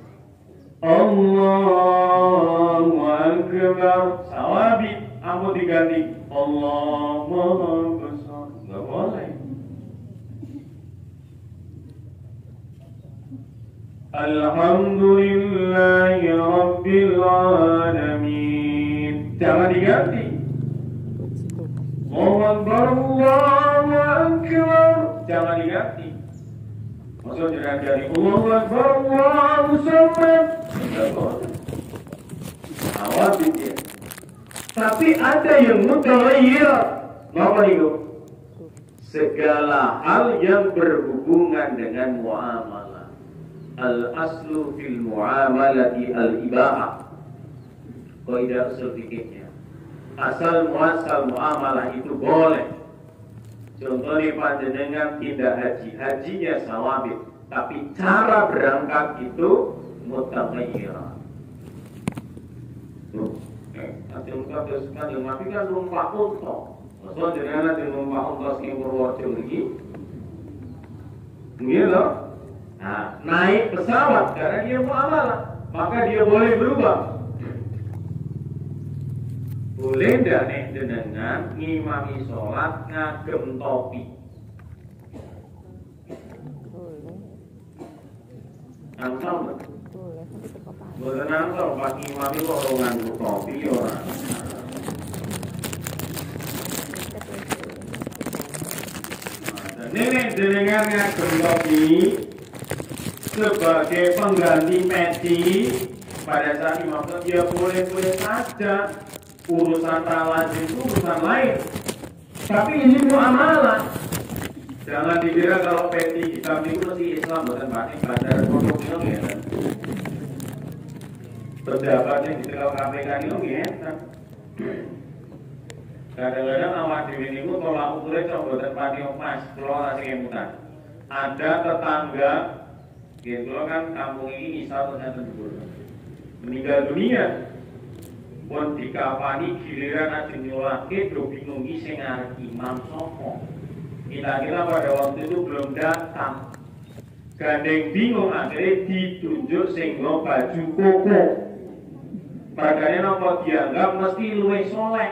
Allahu Akbar. Sawabit. Ampun diganti Allahu Akbar. Nggak boleh. Alhamdulillahi Rabbil Alamin. Jangan diganti Allahu Akbar, Allahu Akbar. Jangan diganti. Maksudnya jangan dari Allahu Akbar, Allahu Samad. Nggak boleh. Awabit ya. Tapi ada yang mutaghayyirat. Apa itu? Segala hal yang berhubungan dengan muamalah. Al-aslu fil muamalati al-ibahah. Kaidah usul fikihnya. Asal muasal muamalah itu boleh. Contohnya panjenengan tidak haji, hajinya sawabit, tapi cara berangkat itu mutaghayyir. Nanti muka terus kan yang mati kan numpak unta. Maksudnya jenengan nanti numpak unta sing Purworejo lagi. Gitu. Nah, naik pesawat karena dia muamalah, maka dia boleh berubah. Boleh ndak nek jenengan ngimami sholat ngagem topi? Boleh. Ansal nggak? Boleh. Tapi kepapan. Boten ansal pas ngimami kok ora nganggo topi ora. Nenek jenengan ngagem topi sebagai pengganti peci pada saat imam dia boleh-boleh saja. Urusan lazim itu urusan lain, tapi ini muamalah. Jangan dikira kalau peci hitam itu mesti Islam, bukan batik bandar produk ini ya. Pejabat yang dicekel KPK ini ya. Kadang-kadang awak dhewe niku tolak ukure coba boten pati emas, kula sing emutan. Ada tetangga, gitu kan kampung ini isa ternyata meninggal dunia. Pun dikapani giliran aja nyolake do bingung iki sing arep imam sapa. Kira-kira pada waktu itu belum datang. Gandeng bingung akhirnya ditunjuk sing nggo baju koko. Padahal napa dianggap mesti luwih soleh.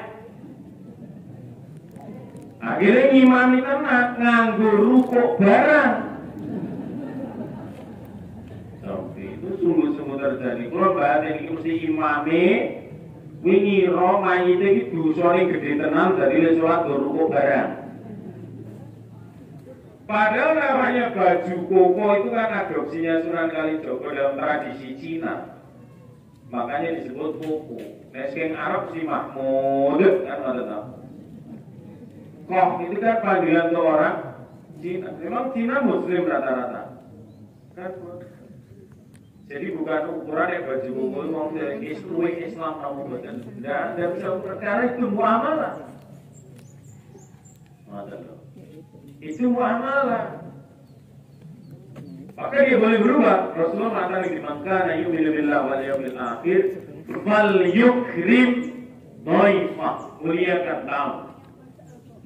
Akhirnya ngimami tenan nganggo rukuk barang. Sampai itu sungguh-sungguh terjadi. Kalau bahas ini mesti imami wingi ro mayite iki dosane gedhe tenan dadi salat rukuk barang. Padahal namanya baju koko itu kan adopsinya Sunan Kalijaga dalam tradisi Cina. Makanya disebut koko. Nek sing Arab si Mahmud kan ada tahu. Kok itu kan panggilan ke orang Cina. Memang Cina Muslim rata-rata. Kan jadi bukan ukuran yang baju koko mau dari Islam kamu bukan. Tidak bisa perkara itu muamalah. Itu muamalah. Maka dia boleh berubah. Rasulullah mengatakan di Makkah, "Yu'minu billahi wal yawmil akhir, fal yukrim dhaifah." Muliakan tamu.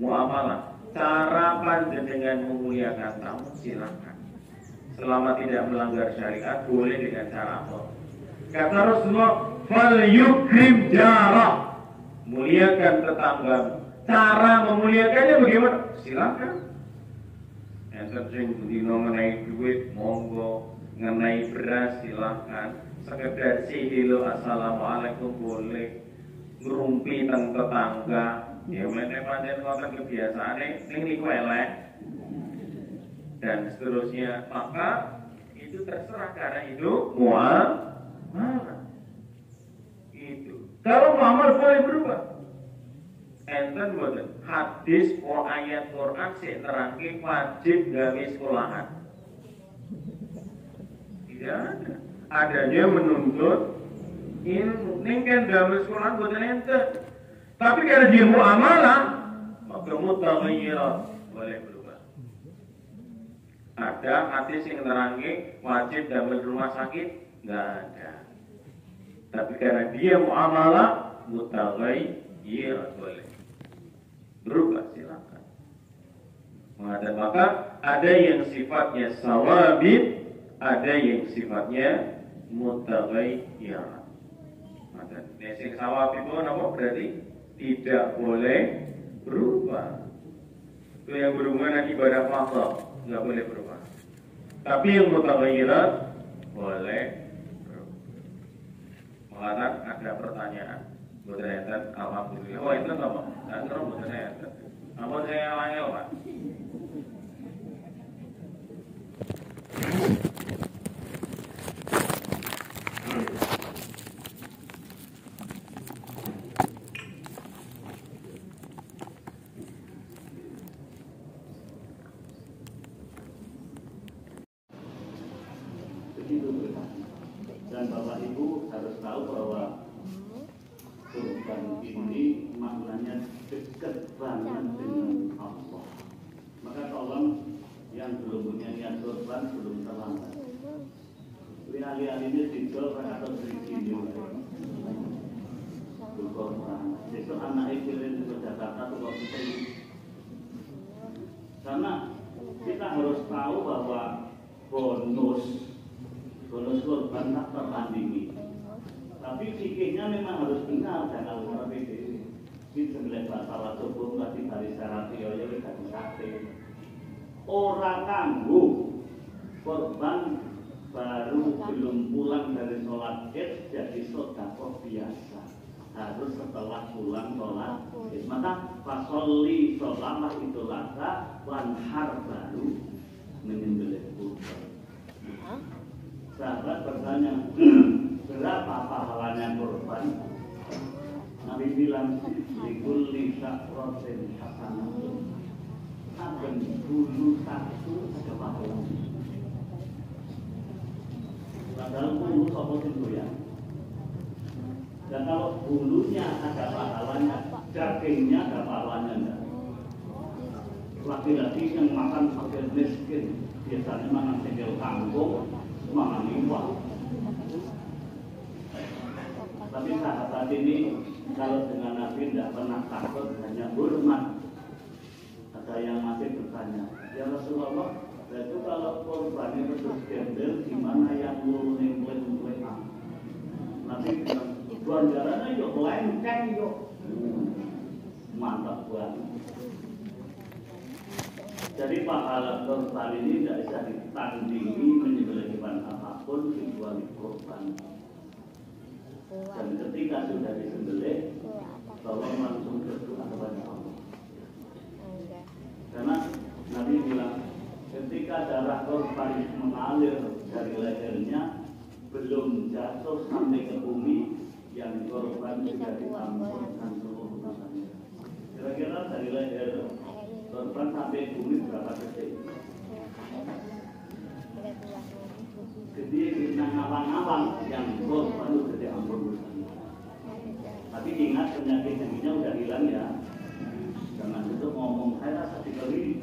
Muamalah. Cara panjenengan memuliakan tamu silakan. Selama tidak melanggar syariat, boleh dengan cara apa? Kata Rasulullah, fal yukrim jarah. Muliakan tetanggamu. Cara memuliakannya bagaimana? Silakan. Yang sering dino mengenai duit, monggo. Mengenai beras, silakan. Sekedar sihilo, assalamualaikum, boleh. Ngerumpi teng tetangga. Ya, mulai pancen ngoten kebiasaane ning niku elek. Dan seterusnya, maka itu terserah karena itu muamalah. Itu. Kalau muamalah boleh berubah. Enten boten hadis o ayat Quran sing nerangke wajib gawe sekolahan. Tidak ada. Adanya menuntut ilmu. Ning kan gawe sekolahan boten enten. Tapi karena dia muamalah, maka mutaghayyirah boleh berubah. Ada hadis yang nerangke wajib damel rumah sakit? Nggak ada. Tapi karena dia muamalah, mutaghayyir boleh berubah, silakan. Maka ada yang sifatnya sawabit, ada yang sifatnya mutaghayyir. Maka sing sawabit itu apa berarti tidak boleh berubah. Itu yang berhubungan dengan ibadah fardhu nggak boleh berubah. Tapi yang mutaghayyirat boleh berubah. Mengatakan ada pertanyaan. Boten alhamdulillah. Oh itu apa? Enggak terus boten enten. Apa saya angel, Pak? Dan Bapak Ibu harus tahu bahwa kurban ini maknanya dekat banget dengan Allah. korban belum terlambat. Ahli-ahlinya dijual atau beri juga. Berkorban. Besok anak kirim ke Jakarta tuh waktu itu. Karena kita harus tahu bahwa bonus korban tak tertandingi. Tapi fikihnya memang harus benar, jangan lupa fikih. Di sebelah bahasa Tubuh tadi dari syarat ya tidak disate. Orang kanggu korban baru belum pulang dari sholat Id jadi sedekah biasa. Harus setelah pulang sholat Id. Maka fasolli sholat itu laka wanhar baru menyembelih kurban. Sahabat bertanya, berapa pahalanya kurban? Nabi bilang, likulli syakrotin hasanatun. Saben bulu satu ada pahala. Padahal bulu apa itu ya? Dan kalau bulunya ada pahalanya, dagingnya ada pahalanya enggak? Laki-laki yang makan pakai miskin biasanya makan tinggal kangkung, makan liwat. Tapi sahabat ini kalau dengan Nabi tidak pernah takut, hanya hormat. Ada yang masih bertanya, ya Rasulullah, itu kalau korban itu terus gembel, gimana yang mulai Nabi bilang, ganjarannya yuk lengkeng yuk. Mantap banget. Jadi pahala korban ini tidak bisa ditandingi menyembelih hewan apapun kecuali korban. Dan ketika sudah disembelih, tolong langsung berdoa kepada Allah. Karena Nabi bilang, ketika darah korban mengalir dari lehernya, belum jatuh sampai ke bumi, yang korban sudah ditampunkan seluruh dosanya. Kira-kira dari leher korban sampai bumi berapa detik? Jadi kita ngawang-ngawang yang korban sudah diampun dosanya. Tapi ingat penyakit dirinya udah hilang ya. Jangan itu ngomong saya rasa diberi.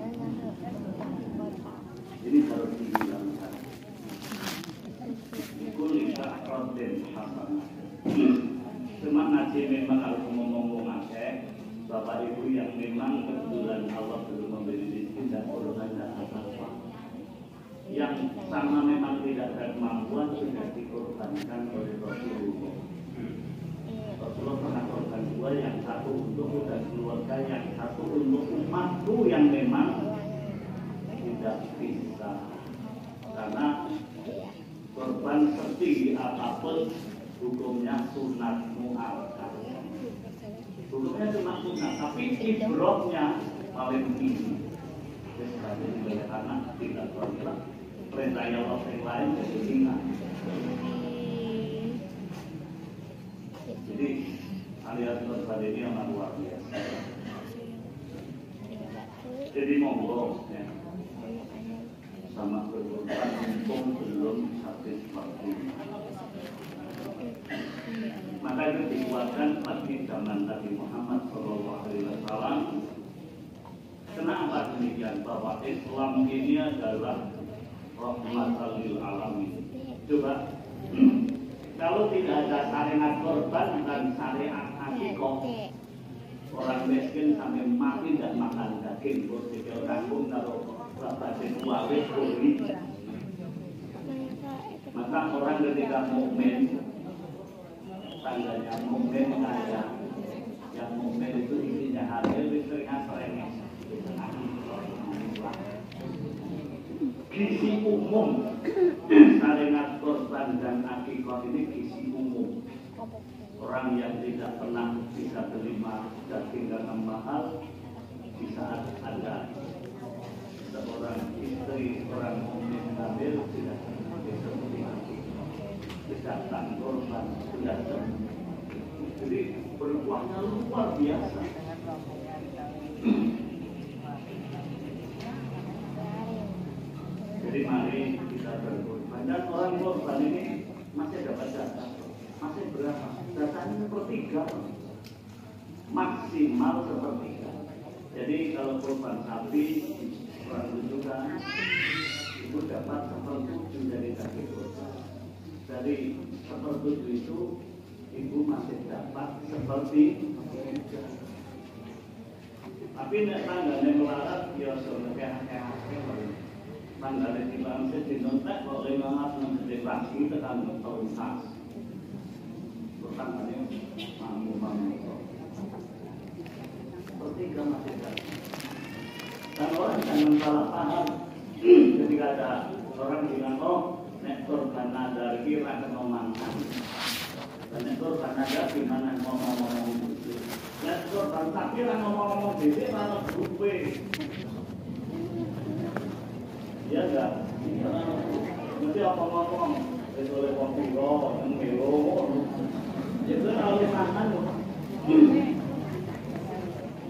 Ini harus dihilangkan. Kuliah roden hasanah. Cuma ngaji memang harus ngomong akeh. Bapak Ibu yang memang kebetulan Allah belum memberi rezeki dan urusan dan apa-apa. Yang sama memang tidak ada kemampuan sudah dikorbankan oleh Rasulullah. Rasulullah pernah korban dua, yang satu untuk dan keluarga, yang satu untuk umatku yang memang tidak bisa. Karena korban seperti apapun hukumnya sunat mu'akkad. Hukumnya cuma sunat, tapi ibrohnya paling tinggi. Jadi anak tidak bergerak. Perintah Allah yang lain jadi ingat. Jadi alias korban ini yang luar biasa. Jadi monggo ya, sama berkorban mumpung belum habis waktu. Maka itu dikuatkan pada zaman Nabi Muhammad SAW. Kenapa demikian? Bahwa Islam ini adalah rahmatan lil alamin. Coba, kalau tidak ada syariat korban dan syariat akikoh, orang miskin sampai mati tidak makan daging, berpikir kangkung kalau batin wawit kuri. Maka orang ketika mukmin, tandanya mukmin kaya, yang mukmin itu isinya hadir, listriknya serengis. Gizi umum syariat korban dan akikah ini gizi umum. Orang yang tidak pernah bisa terima daging karena mahal, di saat ada seorang istri orang mukmin hamil tidak bisa menikmati kesehatan korban sudah sembuh. Jadi berkuahnya luar biasa. Jadi mari kita berkorban. Dan orang korban ini masih dapat data. Masih berapa? Datanya sepertiga. Maksimal sepertiga. Jadi kalau korban sapi orang tunjukkan itu menjadi kaki korban. Dari sepertujuh itu ibu masih dapat seperti tapi nek tanggane melarat ya sono akeh-akeh. Tanggane timbang sedinontek kok 500 detik lagi tekan tuntas. Tanggane mampu. Seperti masih dapat. Dan orang jangan salah paham ketika ada orang bilang, oh, nek korban ada kira akan memangan. Dan nek korban ada gimana ngomong-ngomong itu. Nek korban tak kira ngomong-ngomong itu malah grupe. Iya enggak? Mesti ngomong-ngomong itu oleh kompiro, melo. Itu oleh makan.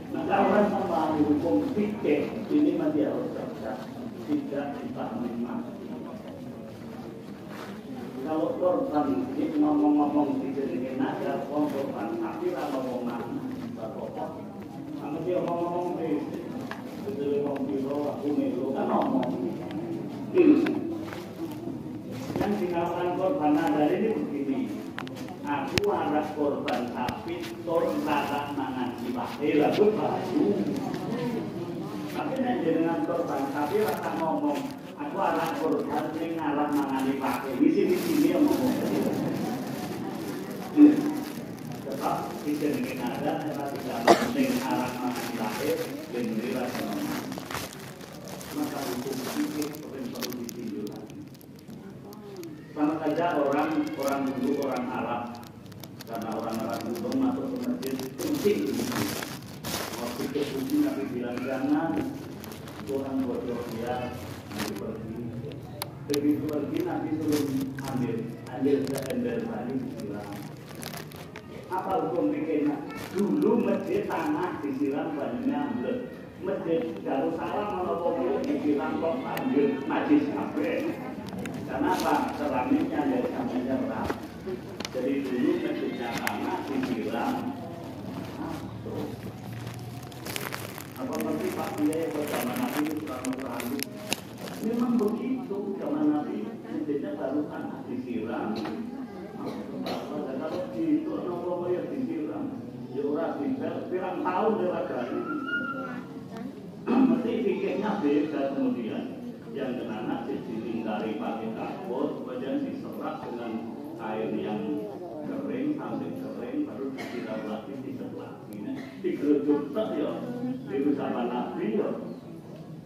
Maka orang memahami hukum fikih ini masih harus cerdas, tidak dipahami mas. Kalau korban ini ngomong-ngomong di sini ada korban, tapi kalau ngomong bapak, kamu dia ngomong di ngomong biro, aku melo kan ngomong. Yang dikatakan korban ada ini begini. Aku anak korban sapi, turun larang mangan ibadeh lagu baju. Tapi nanti dengan korban sapi rasa ngomong, aku anak korban ini ngalah mangan ibadeh. Misi-misi yang ngomong. Sebab kita ingin ada, saya tidak penting anak mangan ibadeh, beri rasa ngomong. Maka hukum ini perlu ditinjau lagi. Sama saja orang dulu orang Arab, karena orang Arab itu masuk ke masjid penting begitu. Waktu itu kunci Nabi bilang jangan, orang bodoh dia Nabi pergi. Begitu pergi Nabi suruh ambil seember tadi disiram. Apa hukum bikinnya? Dulu masjid tanah disiram banyaknya ambil. Masjid Darussalam kalau disiram kok ambil najis kabeh. Kenapa? Keramiknya dari sampingnya berat. Jadi dulu masjidnya tanah disiram. Apa ngerti Pak Kiai zaman Nabi itu selalu memang begitu zaman Nabi masjidnya baru tanah disiram. Kalau di itu nopo ya disiram. Ya orang disiram pirang tahun lewat kali. Mesti pikirnya beda kemudian. Yang kenana dilingkari pakai karbon, kemudian diserap dengan air yang kering sampai kering, baru disiram lagi lagi. Digeruduk tak ya, itu sama Nabi ya.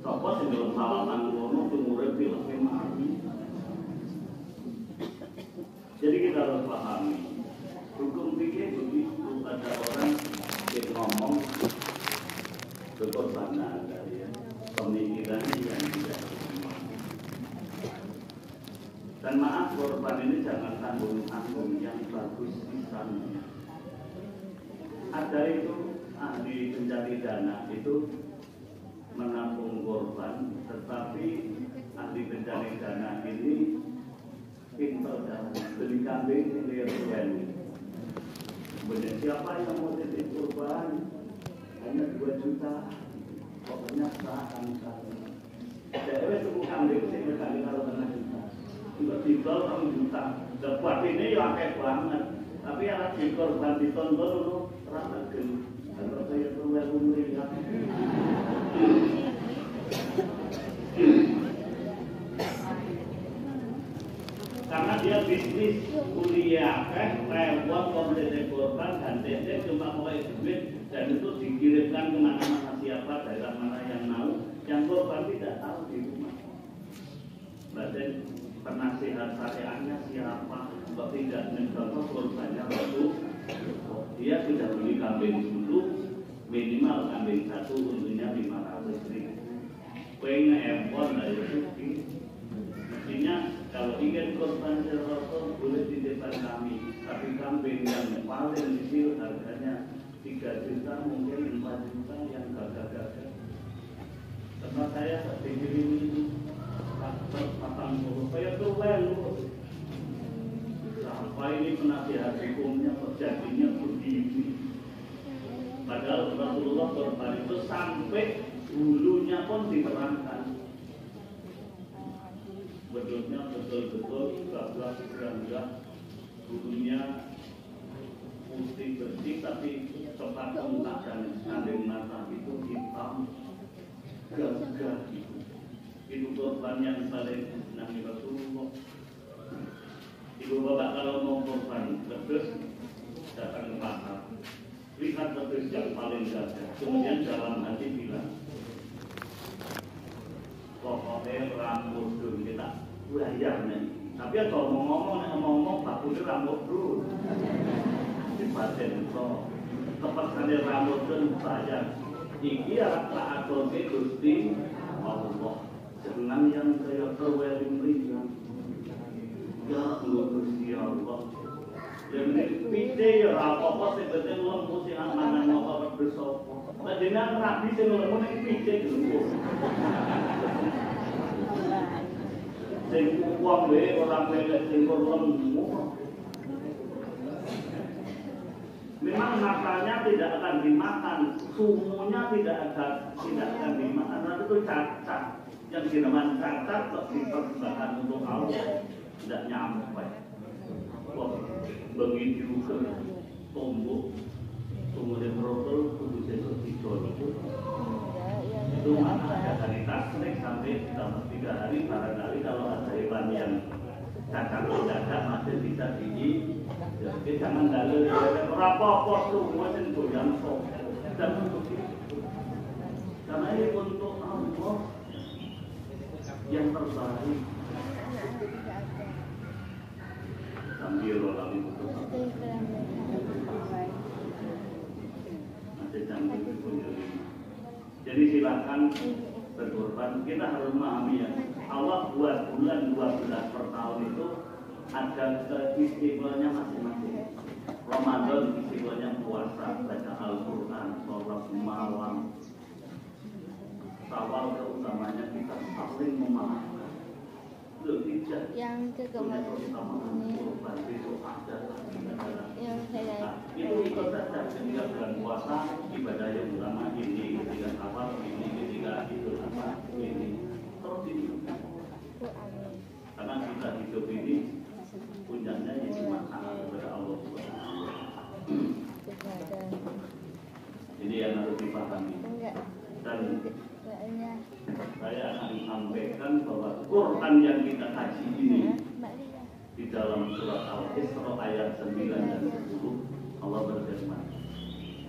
Sopo sing dalam halaman ngono umure pilih mati. Jadi kita harus pahami hukum fikih begitu. Ada orang yang ngomong kekorbanan dari pemikirannya yang tidak. Dan maaf korban ini jangan tanggung-tanggung yang bagus misalnya. Ada itu ahli pencari dana itu menampung korban, tetapi ahli pencari dana ini pintar dan beli kambing ini rewen. Kemudian siapa yang mau jadi korban? Hanya 2 juta. Pokoknya saham kami. Jadi semua kambing ini kami kalau kena juta. Tiba-tiba 1 juta. Dapat ini ya akeh banget. Tapi anak di korban ditonton dulu terasa gini. Kalau saya keluar umur ya. Karena dia bisnis kuliah lewat komite korban dan TC cuma mulai duit dan itu dikirimkan kemana-mana siapa daerah mana yang mau, yang korban tidak tahu di rumah. Berarti penasihat syariahnya siapa? Kok tidak mencontoh korbannya waktu dia sudah beli kambing dulu, minimal kambing 1 untungnya 500.000. Pengen empon dari itu. Mestinya kalau ingin korban serosot boleh di depan kami, tapi kambing yang paling kecil harganya 3 juta, mungkin 4 juta yang gagal-gagal. Tempat saya pikir ini 40 saya tuh sampai ini penasihat hukumnya terjadinya begini. Padahal Rasulullah korban itu sampai bulunya pun diterangkan. Betul rambutnya betul-betul gagah gagah, bulunya putih bersih tapi cepat untak dan kandeng mata itu hitam gagah itu. Itu korban yang paling disenangi Rasulullah. Ibu bapak kalau mau korban wedhus datang ke pasar, lihat wedhus yang paling gagah, kemudian dalam hati bilang, pokoknya rambut dulu kita bayar nih. Tapi kalau ngomong bakulnya rambut dulu. Dipaten itu tepat saja rambut dulu bayar. Iki alat atur Gusti Allah. Senang yang saya terweling ringan. Ya Gusti Allah. Jadi pite ya apa-apa sing penting lembut sing aman apa bersopo. Lah jenengan rabi sing lembut ning pite lembut. Sing uang wae ora melek sing lembut. Memang matanya tidak akan dimakan, sumunya tidak akan dimakan. Nanti itu cacat. Yang dinamakan cacat kok dipersembahkan untuk Allah tidak nyampe. Wah, begitu juga tumbuh, kemudian merokok, tubuh sesuatu dicolok. Itu mana ada sanitas sampai selama 3 hari. Barangkali kalau ada hewan yang cacat mendadak masih bisa gigi. Jadi jangan dalil apa-apa semua sentuh yang sok. Dan untuk itu, karena ini untuk Allah yang terbaik. Sambil orang itu masih cantik punya. Jadi silakan berkorban. Kita harus memahami ya, Allah buat bulan 12 per tahun itu ada keistimewanya masing-masing. Ramadan istimewanya puasa, baca Al-Quran, sholat malam. Awal keutamanya kita saling memaafkan. Tidak. Yang ke kemarin ini yang saya itu ikut saja ketika bulan puasa ibadah yang utama ini, ketika awal ini, ketika itu apa ini terus ini. Karena kita hidup ini puncaknya yang cuma sangat kepada Allah Subhanahu wa Ta'ala. Ini yang harus dipahami. Dan saya akan sampaikan bahwa Quran yang kita kaji ini di dalam surat Al-Isra ayat 9 dan 10 Allah berfirman,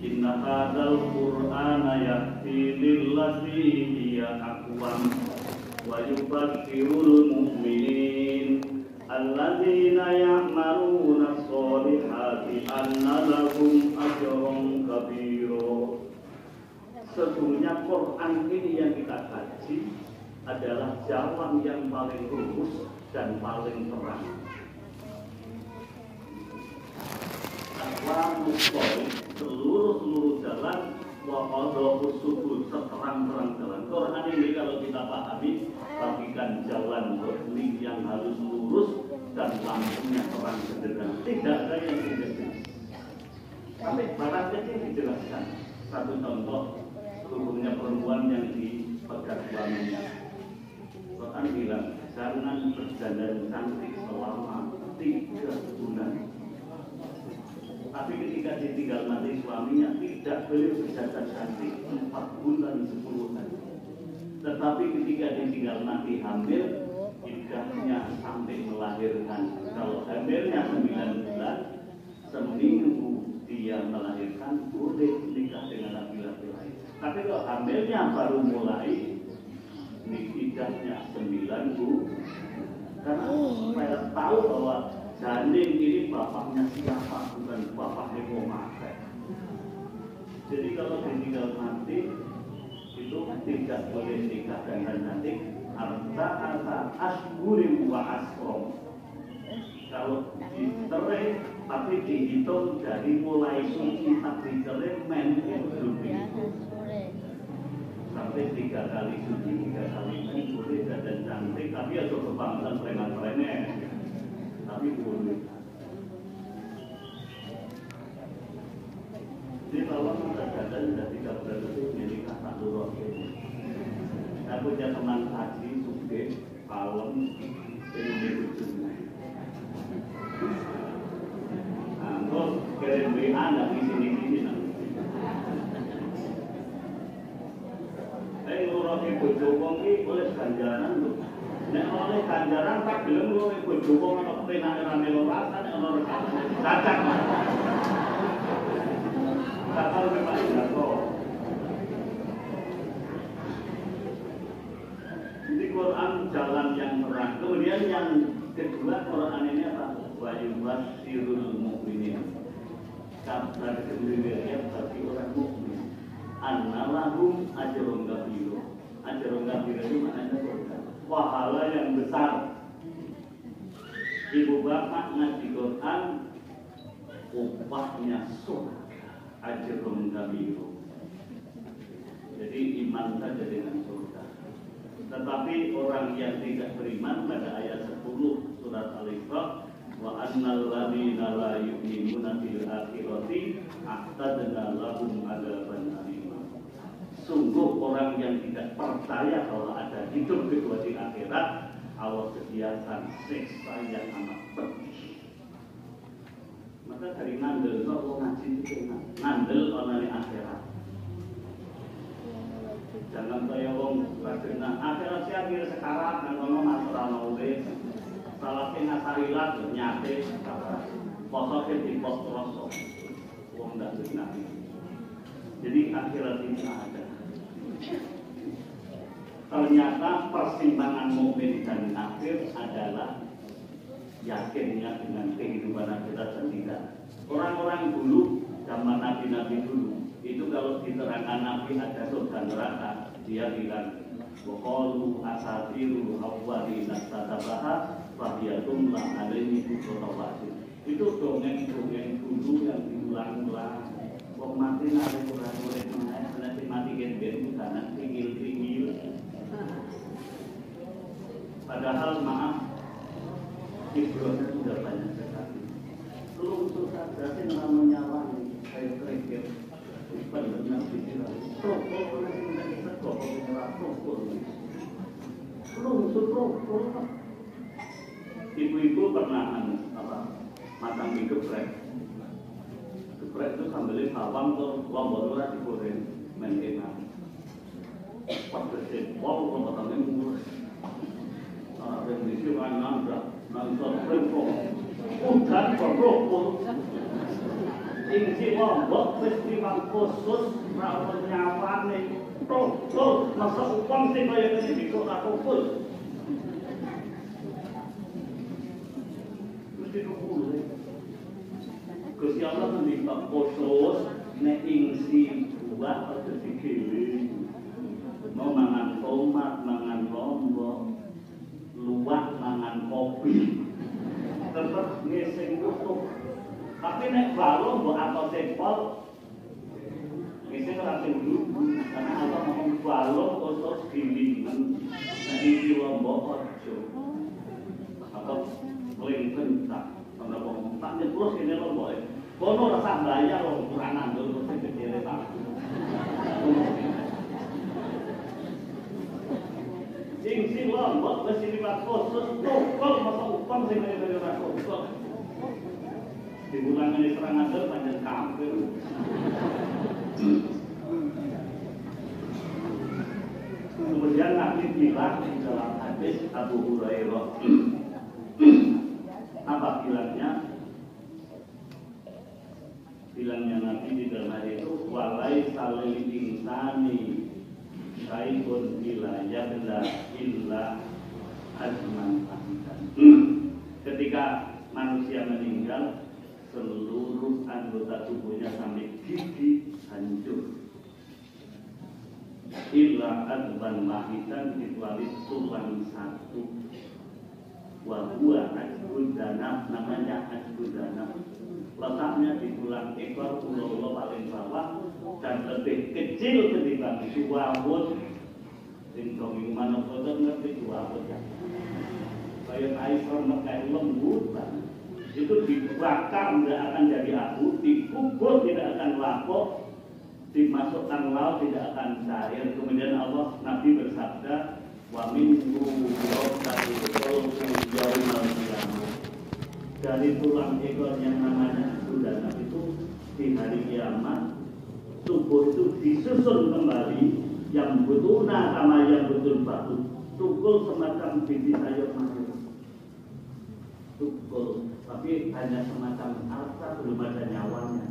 Inna hadzal Qur'ana yahdi lillati hiya aqwam wa yubasyirul mu'minin alladzina ya'maluna sholihati anna lahum ajran kabira. Sesungguhnya Quran ini yang kita kaji adalah jalan yang paling lurus dan paling terang. Seluruh jalan waqadahu subul, seterang-terang jalan. Quran ini kalau kita pahami, bagikan jalan berlink yang harus lurus dan lampunya terang sederhana. Tidak ada yang tidak. Tapi barang kecil dijelaskan. Satu contoh, hukumnya perempuan yang dipegat suaminya. Quran bilang, jangan berdandan cantik selama 3 bulan. Tapi ketika ditinggal mati suaminya, tidak boleh berdandan cantik 4 bulan 10 hari. Tetapi ketika ditinggal mati hamil, iddahnya sampai melahirkan. Kalau hamilnya 9 bulan, seminggu dia melahirkan, boleh nikah dengan laki-laki lain. Tapi kalau hamilnya baru mulai, iddahnya 9 bulan. Karena supaya tahu bahwa janin ini bapaknya siapa, bukan bapaknya mau makai. Jadi kalau ditinggal mati, itu tidak boleh nikah dengan nanti arta asburim wa asrom. Kalau dicerai tapi dihitung dari mulai suci tak dicerai men sampai 3 kali suci, 3 kali men boleh dan cantik, tapi ada kebangsaan preman-preman, tapi boleh. Jadi kalau kita kata sudah 3 bulan itu jadi kata dulu. Saya punya teman haji suge, kalem, Ini lucu. Nah, terus kirim WA nggak di sini. Nuruti bojo wong iki oleh ganjaran lho. Nek oleh ganjaran tak gelem nuruti bojo wong ana penake rame loras nek ana rekane. Cacat. Bakal memang jatuh. Di Quran jalan yang terang. Kemudian yang kedua Quran ini apa? Wa yubasyirul mu'minin. Kabar gembira bagi orang mukmin. Annalahum ajrun kabir. Ajrun kabir itu maknanya surga. Pahala yang besar. Ibu bapak ngaji Quran, upahnya surga. Ajrun kabir. Jadi iman saja dengan surga. Tetapi orang yang tidak beriman pada ayat 10 surat Al-Isra, wa annal ladzina la yu'minuna bil akhirati a'tadna lahum adzaban alim. Sungguh orang yang tidak percaya kalau ada hidup kedua di akhirat, Allah sediakan siksa yang amat pedih. Maka dari ngandel kalau ngaji itu ngandel orang di akhirat. Jangan kaya wong rajana akhirat sih akhir sekarang nang ono masalah nulis. Salah kena sarilat nyate apa. Poso ke di pos rosok. Wong ndak benar. Jadi akhirat ini ada. Ternyata persimpangan mukmin dan kafir adalah yakinnya dengan kehidupan akhirat dan tidak. Orang-orang dulu zaman nabi-nabi dulu itu kalau diterangkan nabi ada surga neraka, dia bilang waqalu asatiru awwali nastatabaha fahiyatumlah alaihi kutawati. Itu dongeng-dongeng dulu yang diulang-ulang. Wong mati nare kurang-kurang nanti mati gen-gen karena tingil-tingil. Padahal maaf, Ibrahim sudah banyak sekali. Belum susah berarti namanya wangi kayak kerikil. Benar pikiran. Rokok nanti tidak bisa rokok. Belum. Ibu-ibu pernah makan mie geprek. Geprek itu sambil bawang tuh lombok ora digoreng mengenang. Pakai bawang kalau matangnya murah. Remisi wangan dah, nanti rempong. Udah berrokok. Ingsi lombok festival khusus rawon nyawane. Tuh, masa upang sih kaya ini bisa tak fokus. Mesti nunggu deh. Gusti Allah mendipak khusus nek ingsi buah atau dikiri. Mau mangan tomat, mangan lombok, luwak, mangan kopi, tetap ngising utuh. Tapi nek balong buat atau sepol, ngising rating dulu. Karena Allah ngomong balong utuh gilingan, nanti di lombok ojo. Atau melingkeng tak, karena ngomong tak nyeplos ini lombok. Kono rasa bayar loh, kurang nandul terus kecilnya tak. Sing lombok wis liwat khusus tokol masa upang sing dari khusus. Diulangane serang adol panjang kafir. Kemudian Nabi bilang dalam hadis Abu Hurairah. Apa bilangnya? Bilangnya Nabi di dalam hadis itu walai salil insani saibun bila yabla illa azman ahidan. Ketika manusia meninggal, seluruh anggota tubuhnya sampai gigi hancur. Illa azman ahidan kecuali tulang satu. Wahua ajbud danab, namanya ajbud danab. Letaknya di tulang ekor ulo-ulo paling bawah dan lebih kecil ketimbang itu wawut. Singkong yang mana kotor ngerti itu wawut ya. Kayak iPhone kayak lembut banget. Itu dibakar tidak akan jadi abu, dikubur tidak akan lapuk, dimasukkan laut tidak akan cair. Kemudian Allah Nabi bersabda, wa minhu yawdatu qulqu dari tulang ekor yang namanya sudana itu di hari kiamat tubuh itu disusun kembali yang butuna sama yang betul batu tukul semacam biji sayur mayur tukul tapi hanya semacam arta belum ada nyawanya.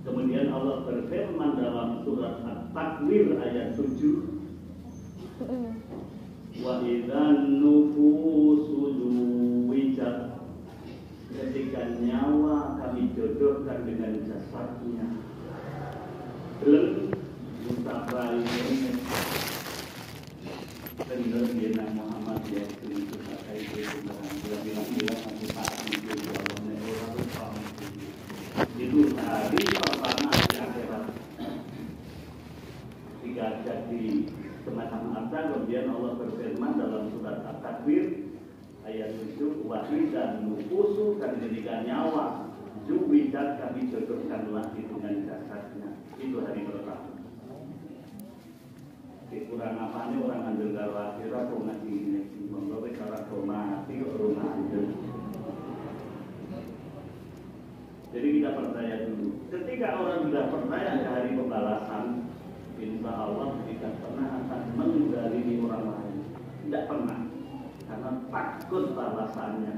Kemudian Allah berfirman dalam surat At-Takwir ayat 7 wa idzan nufusu zuwijat ketika nyawa kami jodohkan dengan jasadnya belum mutabai ini benar dia Muhammad yang itu pakai itu bilang aku tak itu Allah itu hari pertama di akhirat jika jadi semacam harta. Kemudian Allah berfirman dalam surat At-Takwir ayat 7 wahid dan nufusu dan ketika nyawa zuwidat kami jodohkan lagi dengan jasadnya. Itu hari pertama. Kurang apa nih orang andel kalau akhirat kok ngaji ini membawa cara mati rumah andel. Jadi kita percaya dulu. Ketika orang sudah percaya ke hari pembalasan, insya Allah tidak pernah akan menzalimi orang lain. Tidak pernah, karena takut balasannya.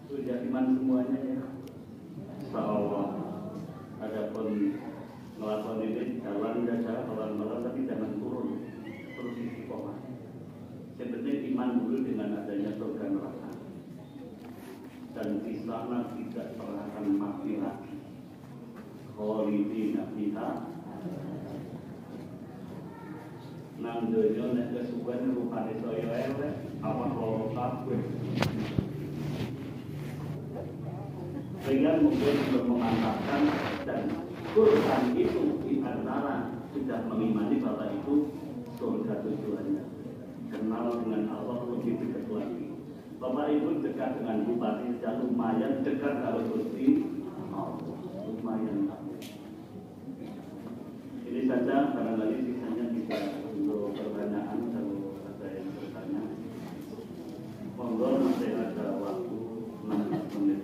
Sudah iman semuanya ya. Insya Allah. Adapun melakukan ini jalan saja, malam-malam tapi jangan turun, terus istiqomah. Yang penting iman dulu dengan adanya surga neraka. Dan di sana tidak pernah akan mati lagi. Khalidina fiha. Nang donya nek kesuwen rupane saya elek, apa loro kabeh. Sehingga mungkin untuk memantapkan dan Quran itu di antara sudah mengimani bahwa itu surga tujuannya. Kenal dengan Allah lebih dekat lagi. Bapak Ibu dekat dengan Bupati sudah lumayan dekat kalau Gusti Allah, lumayan. Ini saja barangkali sisanya bisa untuk pertanyaan kalau ada yang bertanya. Monggo masih ada waktu 15 menit.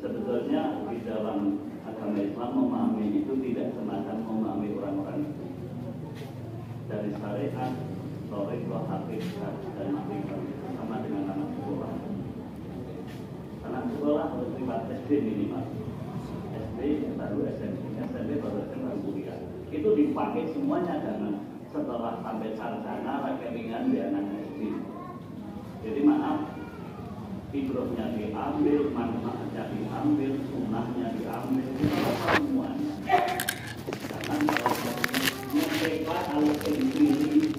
Sebetulnya di dalam agama Islam memahami itu tidak semacam memahami orang-orang itu. Dari syariat, thariqah, hakikat, dan hakikat sama dengan anak sekolah. Anak sekolah harus lewat SD minimal. SD baru SMP, SMP baru SMA kuliah. Itu dipakai semuanya dengan setelah sampai sarjana, rekeningan di anak SD. Jadi maaf, ibrohnya diambil, manfaatnya diambil, sunnahnya diambil, semuanya. Jangan kalau nyeklah kalau sendiri,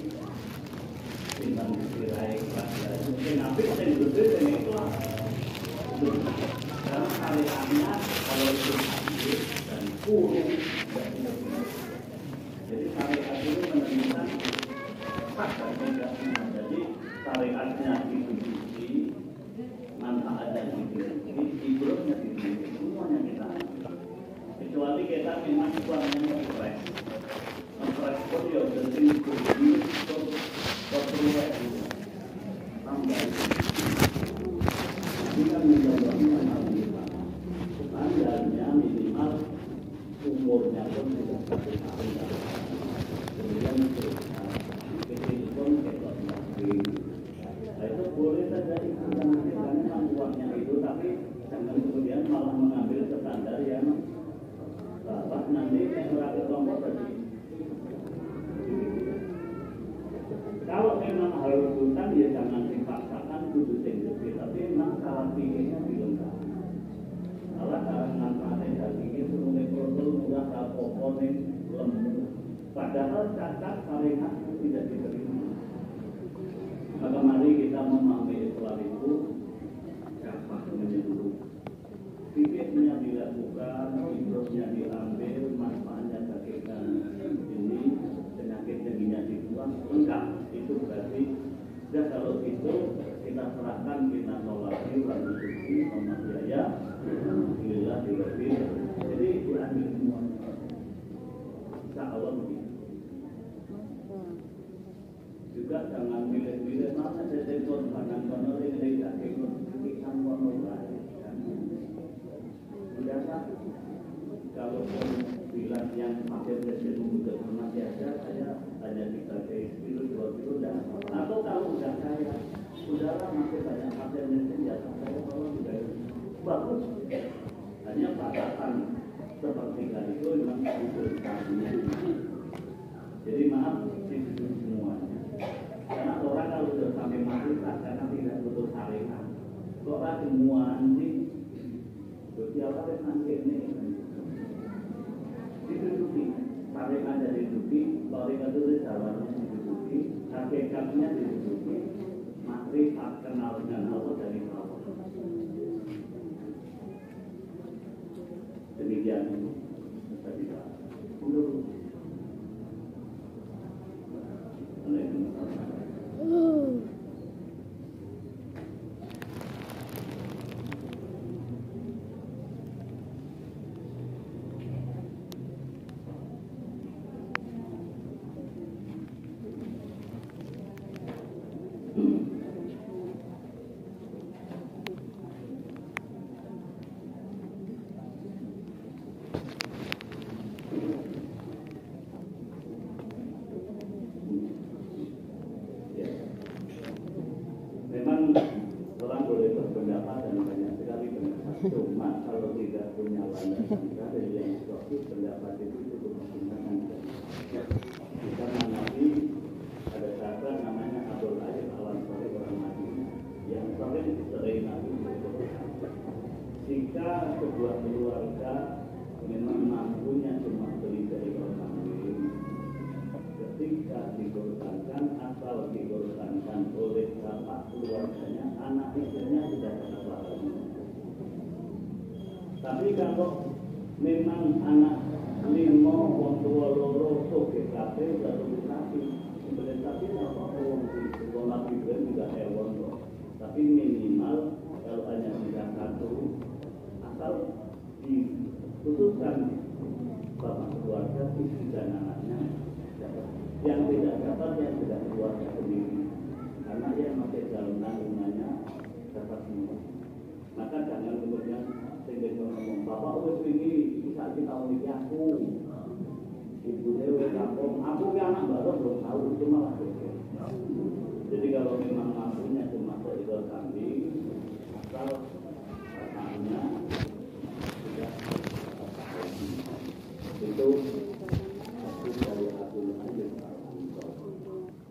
kita barang disirai kelas mungkin nabi yang gede yang ikhlas. Karena syariatnya kalau itu hadis dan kurung tidak bisa. Jadi syariat itu menemukan hak dan tidak. Jadi syariatnya diikuti, manfaatnya diikuti, ibrohnya diikuti, semuanya kita ambil. Kecuali kita memang kurangnya ngepres. Ngepres pun ya jadi diikuti untuk perluan itu. Tambah itu. Ini kan menjawabnya standarnya minimal umurnya pun tidak 1 tahun. Kemudian kecil pun kita lagi. Itu boleh saja ikutan karena uangnya itu, tapi jangan kemudian malah mengambil standar yang nanti menerapkan kelompok tadi. Kalau memang harus hutan ya jangan dipaksakan kudu tinggi, tapi memang cara pikirnya dilengkapi. Kalau cara manfaatnya dari pikir semuanya protol mudah kapokone lemu. Padahal cacat syariat tidak diterima. Maka mari kita memahami Islam itu gampang menyentuh. Pikirnya dilakukan, ibrohnya diambil, manfaatnya bagaikan ini, penyakit tingginya dibuang, lengkap. Itu berarti sudah kalau itu kita serahkan, kita tolaki, lalu suci, sama biaya, alhamdulillah dilebih. Jadi diambil semuanya. Insya Allah begitu. Juga jangan milih-milih mana saya korbanan kono ini tidak kita kono lain. Biasa kalau bilang yang pasien presiden membutuhkan informasi aja, saya hanya dipakai kilo 2 kilo dan atau kalau udah kaya, udahlah masih banyak pasien presiden ya saya kalau sudah bagus. Hanya batasan seperti itu memang kebutuhannya. Jadi maaf itu semuanya. Karena orang kalau sudah sampai mati karena tidak butuh syariat. Orang semua nanti siapa yang nanti ini diduduki, syariat ada diduduki, syariat itu jawabannya diduduki, hakikatnya diduduki, makrifat kenal dengan Allah dari Allah. Demikian tadi Pak. Cuma kalau tidak punya landasan dari yang suatu pendapat itu cukup menggunakan. Kita mengerti ada kata namanya Abdul Aziz Al-Ansari orang Madinah yang sering Nabi jika sebuah keluarga memang mampunya cuma beli dari orang kambing, ketika dikorbankan asal dikorbankan oleh bapak keluarganya, anak istrinya sudah dapat. Tapi kalau memang anak 5 wong tua loro soge kabeh lalu sapi, kemudian sapi apa wong di sekolah juga hewan kok. Tapi minimal kalau hanya bisa 1 asal diputuskan bapak keluarga istri dan anaknya dapat. Yang tidak dapat yang sudah keluarga sendiri. Karena yang masih dalam tanggungannya dapat semua. Maka jangan kemudian sehingga ngomong bapak wes ini bisa kita memiliki aku ibu dewi kampung aku kan anak baru belum tahu itu malah jadi kalau memang mampunya cuma seekor kambing asal rasanya tidak itu aku dari aku aja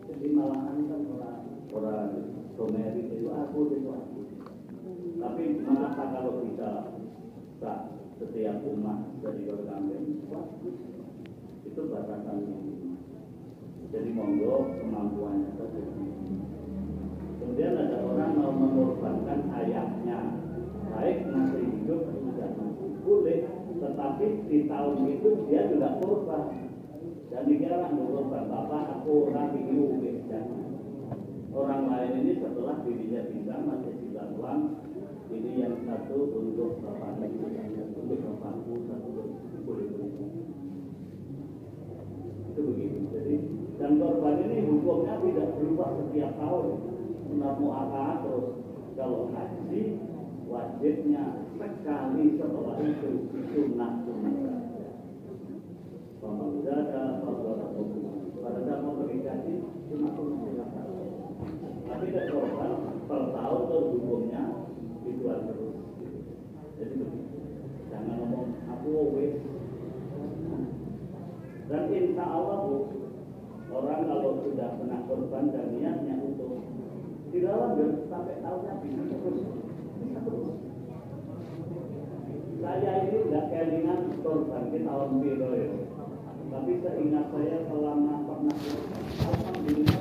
jadi malahan kan orang Romeri itu aku tapi merasa kalau bisa setiap umat dari orang itu batasannya. Jadi monggo kemampuannya saja. Kemudian ada orang mau mengorbankan ayahnya, baik masih hidup atau tidak mati, boleh. Tetapi di tahun itu dia juga korban. Dan dikira mengorban bapak, aku orang bingung, jangan. Orang lain ini setelah dirinya bisa masih bisa uang, ini yang satu untuk bapak lagi, untuk bapakku, satu untuk boleh. Itu begitu. Jadi dan korban ini hukumnya tidak berubah setiap tahun. Mau apa terus kalau haji wajibnya sekali setelah itu sunnah saja. Kalau ada pada saat mau berhaji cuma silakan. Tapi tidak korban per tahun terus hukumnya itu terus. Jadi begitu. Jangan ngomong aku wes. Dan insya Allah orang kalau sudah pernah korban dan niatnya untuk tidak lanjut sampai tahunnya bisa terus. Saya ini tidak kelingan korban di tahun biru ya. Tapi seingat saya selama pernah alhamdulillah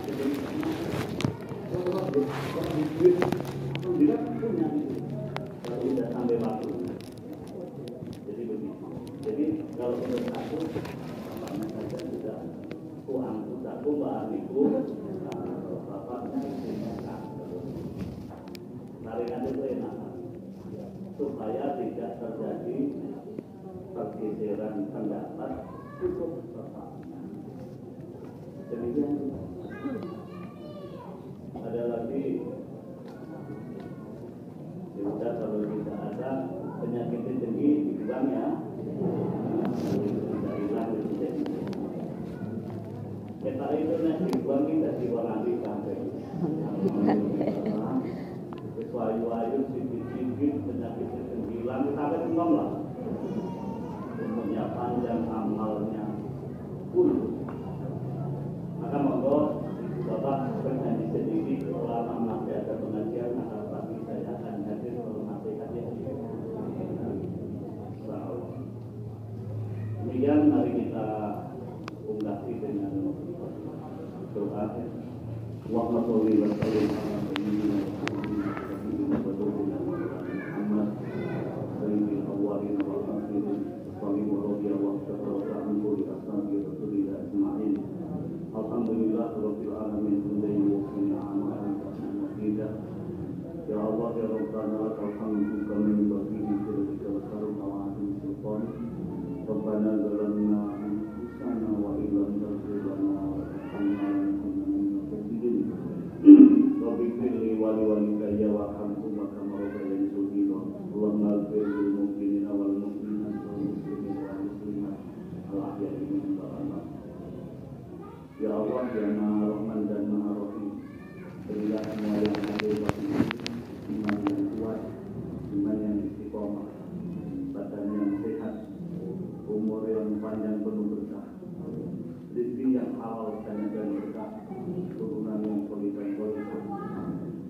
alhamdulillah punya itu. Kalau sudah sampai waktu. Jadi begitu. Jadi kalau menurut aku saja sudah aku bariku bapaknya istrinya taringan itu enak supaya tidak terjadi pergeseran pendapat cukup bapaknya. Demikian ada lagi kita kalau tidak ada penyakit tinggi dibuang ya. Kita itu nanti dibuang kita diwarnai sampai wayu-wayu sedikit-sedikit penyakit itu hilang sampai semua lah. Umurnya panjang, amalnya full. Maka monggo Bapak bernyanyi sedikit selama masih ada pengajian, maka pagi saya akan hadir kalau masih hadir. Kemudian mari kita unggahi dengan doa. Allahumma sholli wa sallim ala sayyidina Muhammad sayyidil awwalin wal akhirin sallim wa radiyallahu wa sallallahu li ashabi rasulillah ajma'in. Alhamdulillah rabbil alamin hamdan yuwaffiqu a'malan wa hidah. Ya Allah ya Rabbana alhamdu kama yanbaghi li jalali wajhika wa 'azimi sultanik. Rabbana zalamna anfusana wa illam taghfir lana wa tarhamna Rabbi wali walidayya wa hamhuma kama rabbayani shaghira. Allahumma ighfir lil mu'minina wal mu'minat wal muslimina wal muslimat al ahya'i minhum wal amwat. Ya Allah ya Maha Rahman dan Maha Rahim, berilah semua yang hadir pada iman yang kuat, iman yang istiqomah, badan yang sehat, umur yang panjang penuh berkah, rezeki yang halal dan berkah, turunan yang solid dan berkah.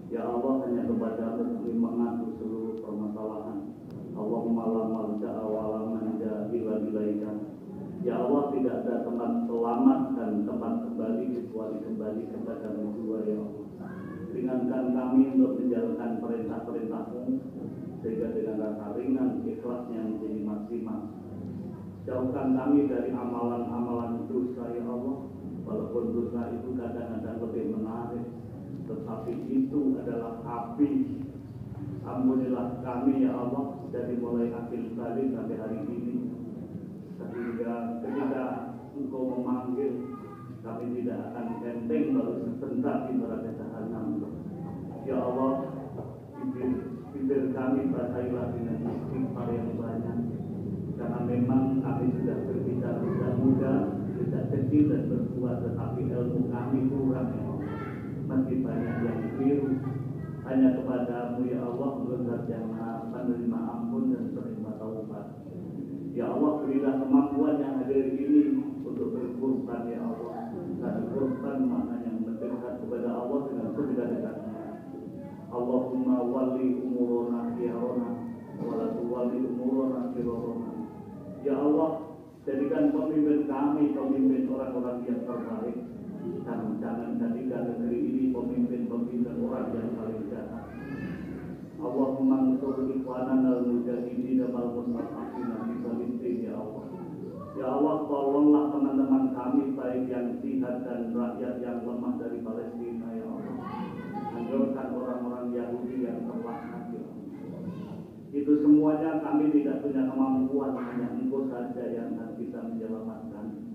Ya Allah, hanya kepada-Mu kami mengatur seluruh permasalahan. Allahumma la malja'a wa la manja illa ilaika. Ya Allah, tidak ada tempat selamat dan tempat kembali kecuali kembali kepada-Mu jua ya Allah. Ringankan kami untuk menjalankan perintah-perintah-Mu sehingga dengan rasa ringan ikhlasnya menjadi maksimal. Jauhkan kami dari amalan-amalan dosa ya Allah. Walaupun dosa itu kadang-kadang lebih menarik, tetapi itu adalah api. Ampunilah kami ya Allah dari mulai akhir kali sampai hari ini, sehingga ketika Engkau memanggil kami tidak akan enteng baru sebentar di neraka jahanam. Ya Allah, bibir kami basahilah dengan istighfar yang banyak, karena memang kami sudah berbicara sejak muda, sejak kecil dan berbuat, tetapi ilmu kami kurang ya Allah. Masih banyak yang keliru. Hanya kepada-Mu ya Allah Zat yang Maha penerima ampun dan penerima taubat. Ya Allah, berilah kemampuan yang hadir ini untuk berkorban ya Allah. Karena korban maknanya mendekat kepada Allah dengan sedekat-dekatnya. Allahumma wali umurona khiyarona wala tuwali umurona khirarona. Ya Allah, jadikan pemimpin kami orang-orang yang terbaik. Jangan jadikan negeri ini pemimpin orang yang paling jahat. Allahumma ansur ikhwanana al-mujahidin wal mustad'afin fi Palestina ya Allah. Ya Allah, tolonglah teman-teman kami baik yang jihad dan rakyat yang lemah dari Palestina ya Allah. Hancurkan orang-orang Yahudi yang terlaknat ya Allah. Itu semuanya kami tidak punya kemampuan, hanya Engkau saja yang bisa menyelamatkan.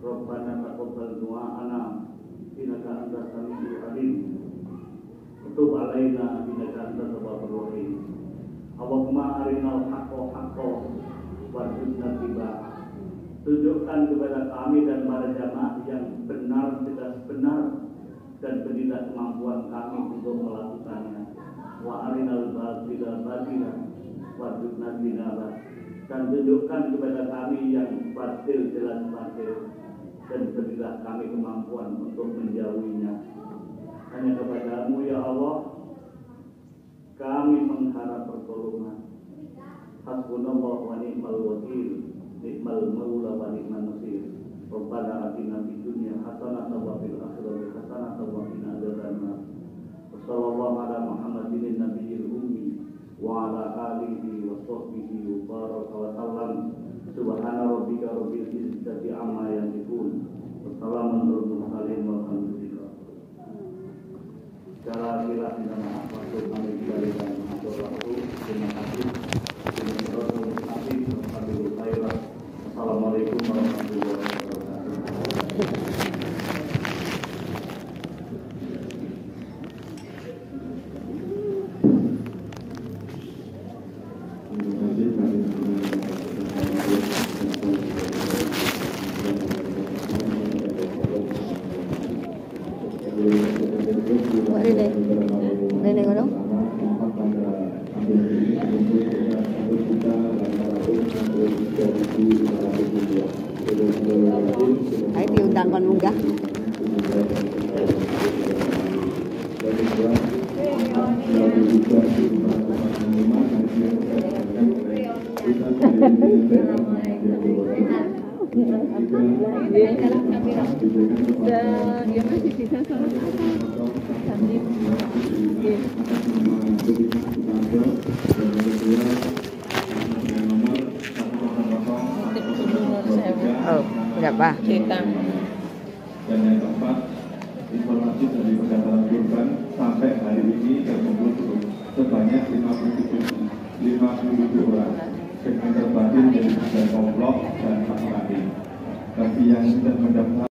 Rabbana taqabbal du'ana innaka antas samiul alim. Tub alaina innaka antat tawwabur rahim. Allahumma arinal haqqa haqqan warzuqna ittiba'ah. Tunjukkan kepada kami dan para jamaah yang benar tidak benar dan berilah kemampuan kami untuk melakukannya. Wa arinal batila batilan warzuqna tinaba. Dan tunjukkan kepada kami yang batil jelas batil dan berilah kami kemampuan untuk menjauhinya. Hanya kepadamu ya Allah kami mengharap pertolongan. Hasbunallahu wa ni'mal wakil, ni'mal maula wa ni'man nasir. Rabbana atina fid dunya hasanatan wa fil akhirati hasanatan wa qina adzabannar. Wassallallahu ala Muhammadin nabiyil ummi wa ala alihi wa sahbihi wa baraka wa sallam. Subhana rabbika rabbil izzati amma yasifun. Wassalamun alal mursalin walhamdulillah. Secara kira tidak maaf waktu kami diberikan mengatur waktu. Terima kasih. Assalamualaikum warahmatullahi wabarakatuh. Ayo diundang kon munggah. Oh, berapa? Dan yang keempat, informasi dari pendaftaran kurban sampai hari ini terkumpul sebanyak 57 orang. Segmen batin dari dan komplok dan laki-laki. Bagi yang sudah mendaftar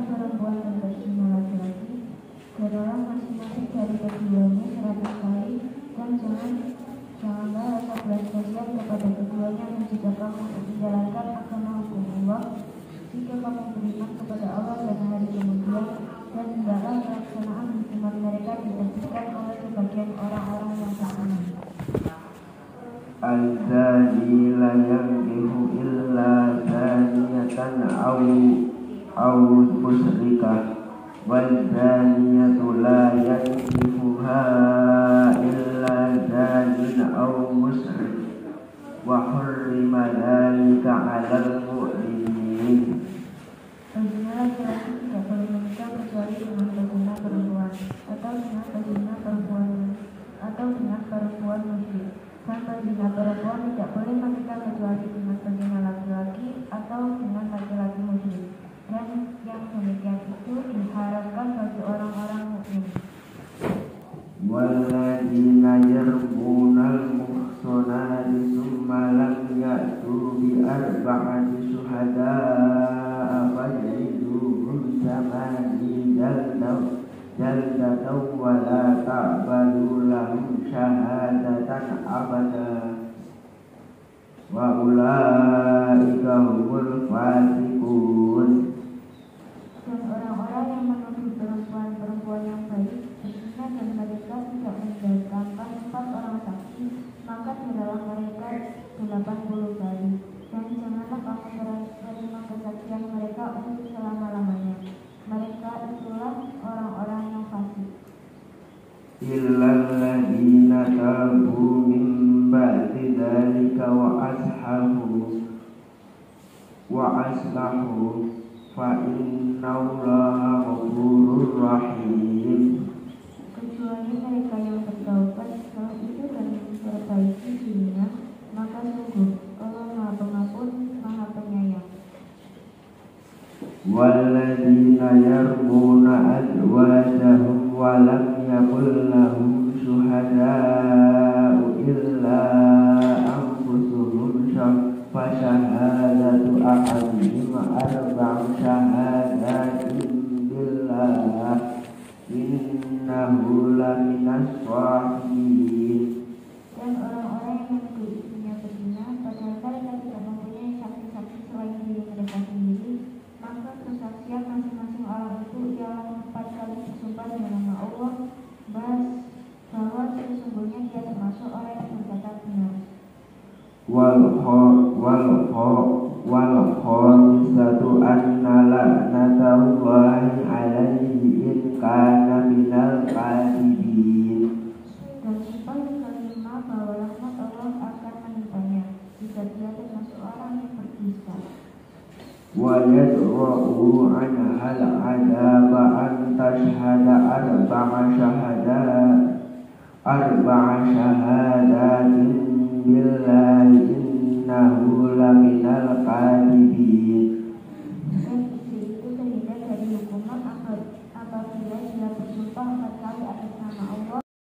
perempuan dan berzina laki-laki, adalah masing-masing dari keduanya 100 untuk menjalankan agama hukum Allah, jika kamu beriman kepada Allah dan hari kemudian, dan hendaklah pelaksanaan hukuman mereka dilakukan oleh sebagian orang-orang yang beriman. Al-zani la yankihu illa zaniyatan aw musyrikah wal-zaniyatu la yankihuha illa zanin aw musyrik wa hurrima dhalika 'alal mu'minin. Pezina laki-laki tidak boleh menikah kecuali dengan pezina perempuan atau dengan pezina perempuan musyrik. Dan pezina perempuan tidak boleh menikah kecuali dengan pezina laki-laki atau dengan laki-laki musyrik. Dan yang demikian itu diharapkan bagi orang-orang mukmin. Walladzina yarmunal muhsanati tsumma lam ya'tu bi arba'ati syuhada'a fajliduhum jaldatan wa la ta'balu lahum syahadatan abada wa ulaika humul fasiqun. Dan orang-orang yang menuduh perempuan yang baik berzina dan mereka tidak mendatangkan 4 orang saksi, maka dilalah mereka 80 kali. Dan janganlah kamu menerima kesaksian mereka untuk selama-lamanya. Mereka itulah orang-orang yang fasik. Illal ladzina tabu min ba'di dzalika wa aslahu fa innallaha ghafurur rahim. Kecuali mereka yang bertaubat setelah itu dan memperbaiki dirinya, maka sungguh Allah Maha Pengampun, Maha Penyayang. Walladzina yarmuna azwajahum wa lam yakul lahum syuhada'u illa anfusuhum fa syahadatu ahadihim arba'u syahadatin billah innahu laminas shahidin. Dan orang-orang yang menuduh istrinya berzina padahal mereka tidak mempunyai saksi-saksi selain diri mereka sendiri, maka kesaksian masing-masing orang itu ialah 4 kali bersumpah dengan nama Allah bahwa sesungguhnya dia termasuk orang yang berkata benar. Wal khamisatu anna la'natallahi 'alaihi in kana minal kadhibin. Dan sumpah yang kelima bahwa rahmat Allah akan menimpanya jika dia termasuk orang yang berdusta. Wa yadra'u 'anhal 'adaba an tashhada arba'a syahadatin billahi innahu lamina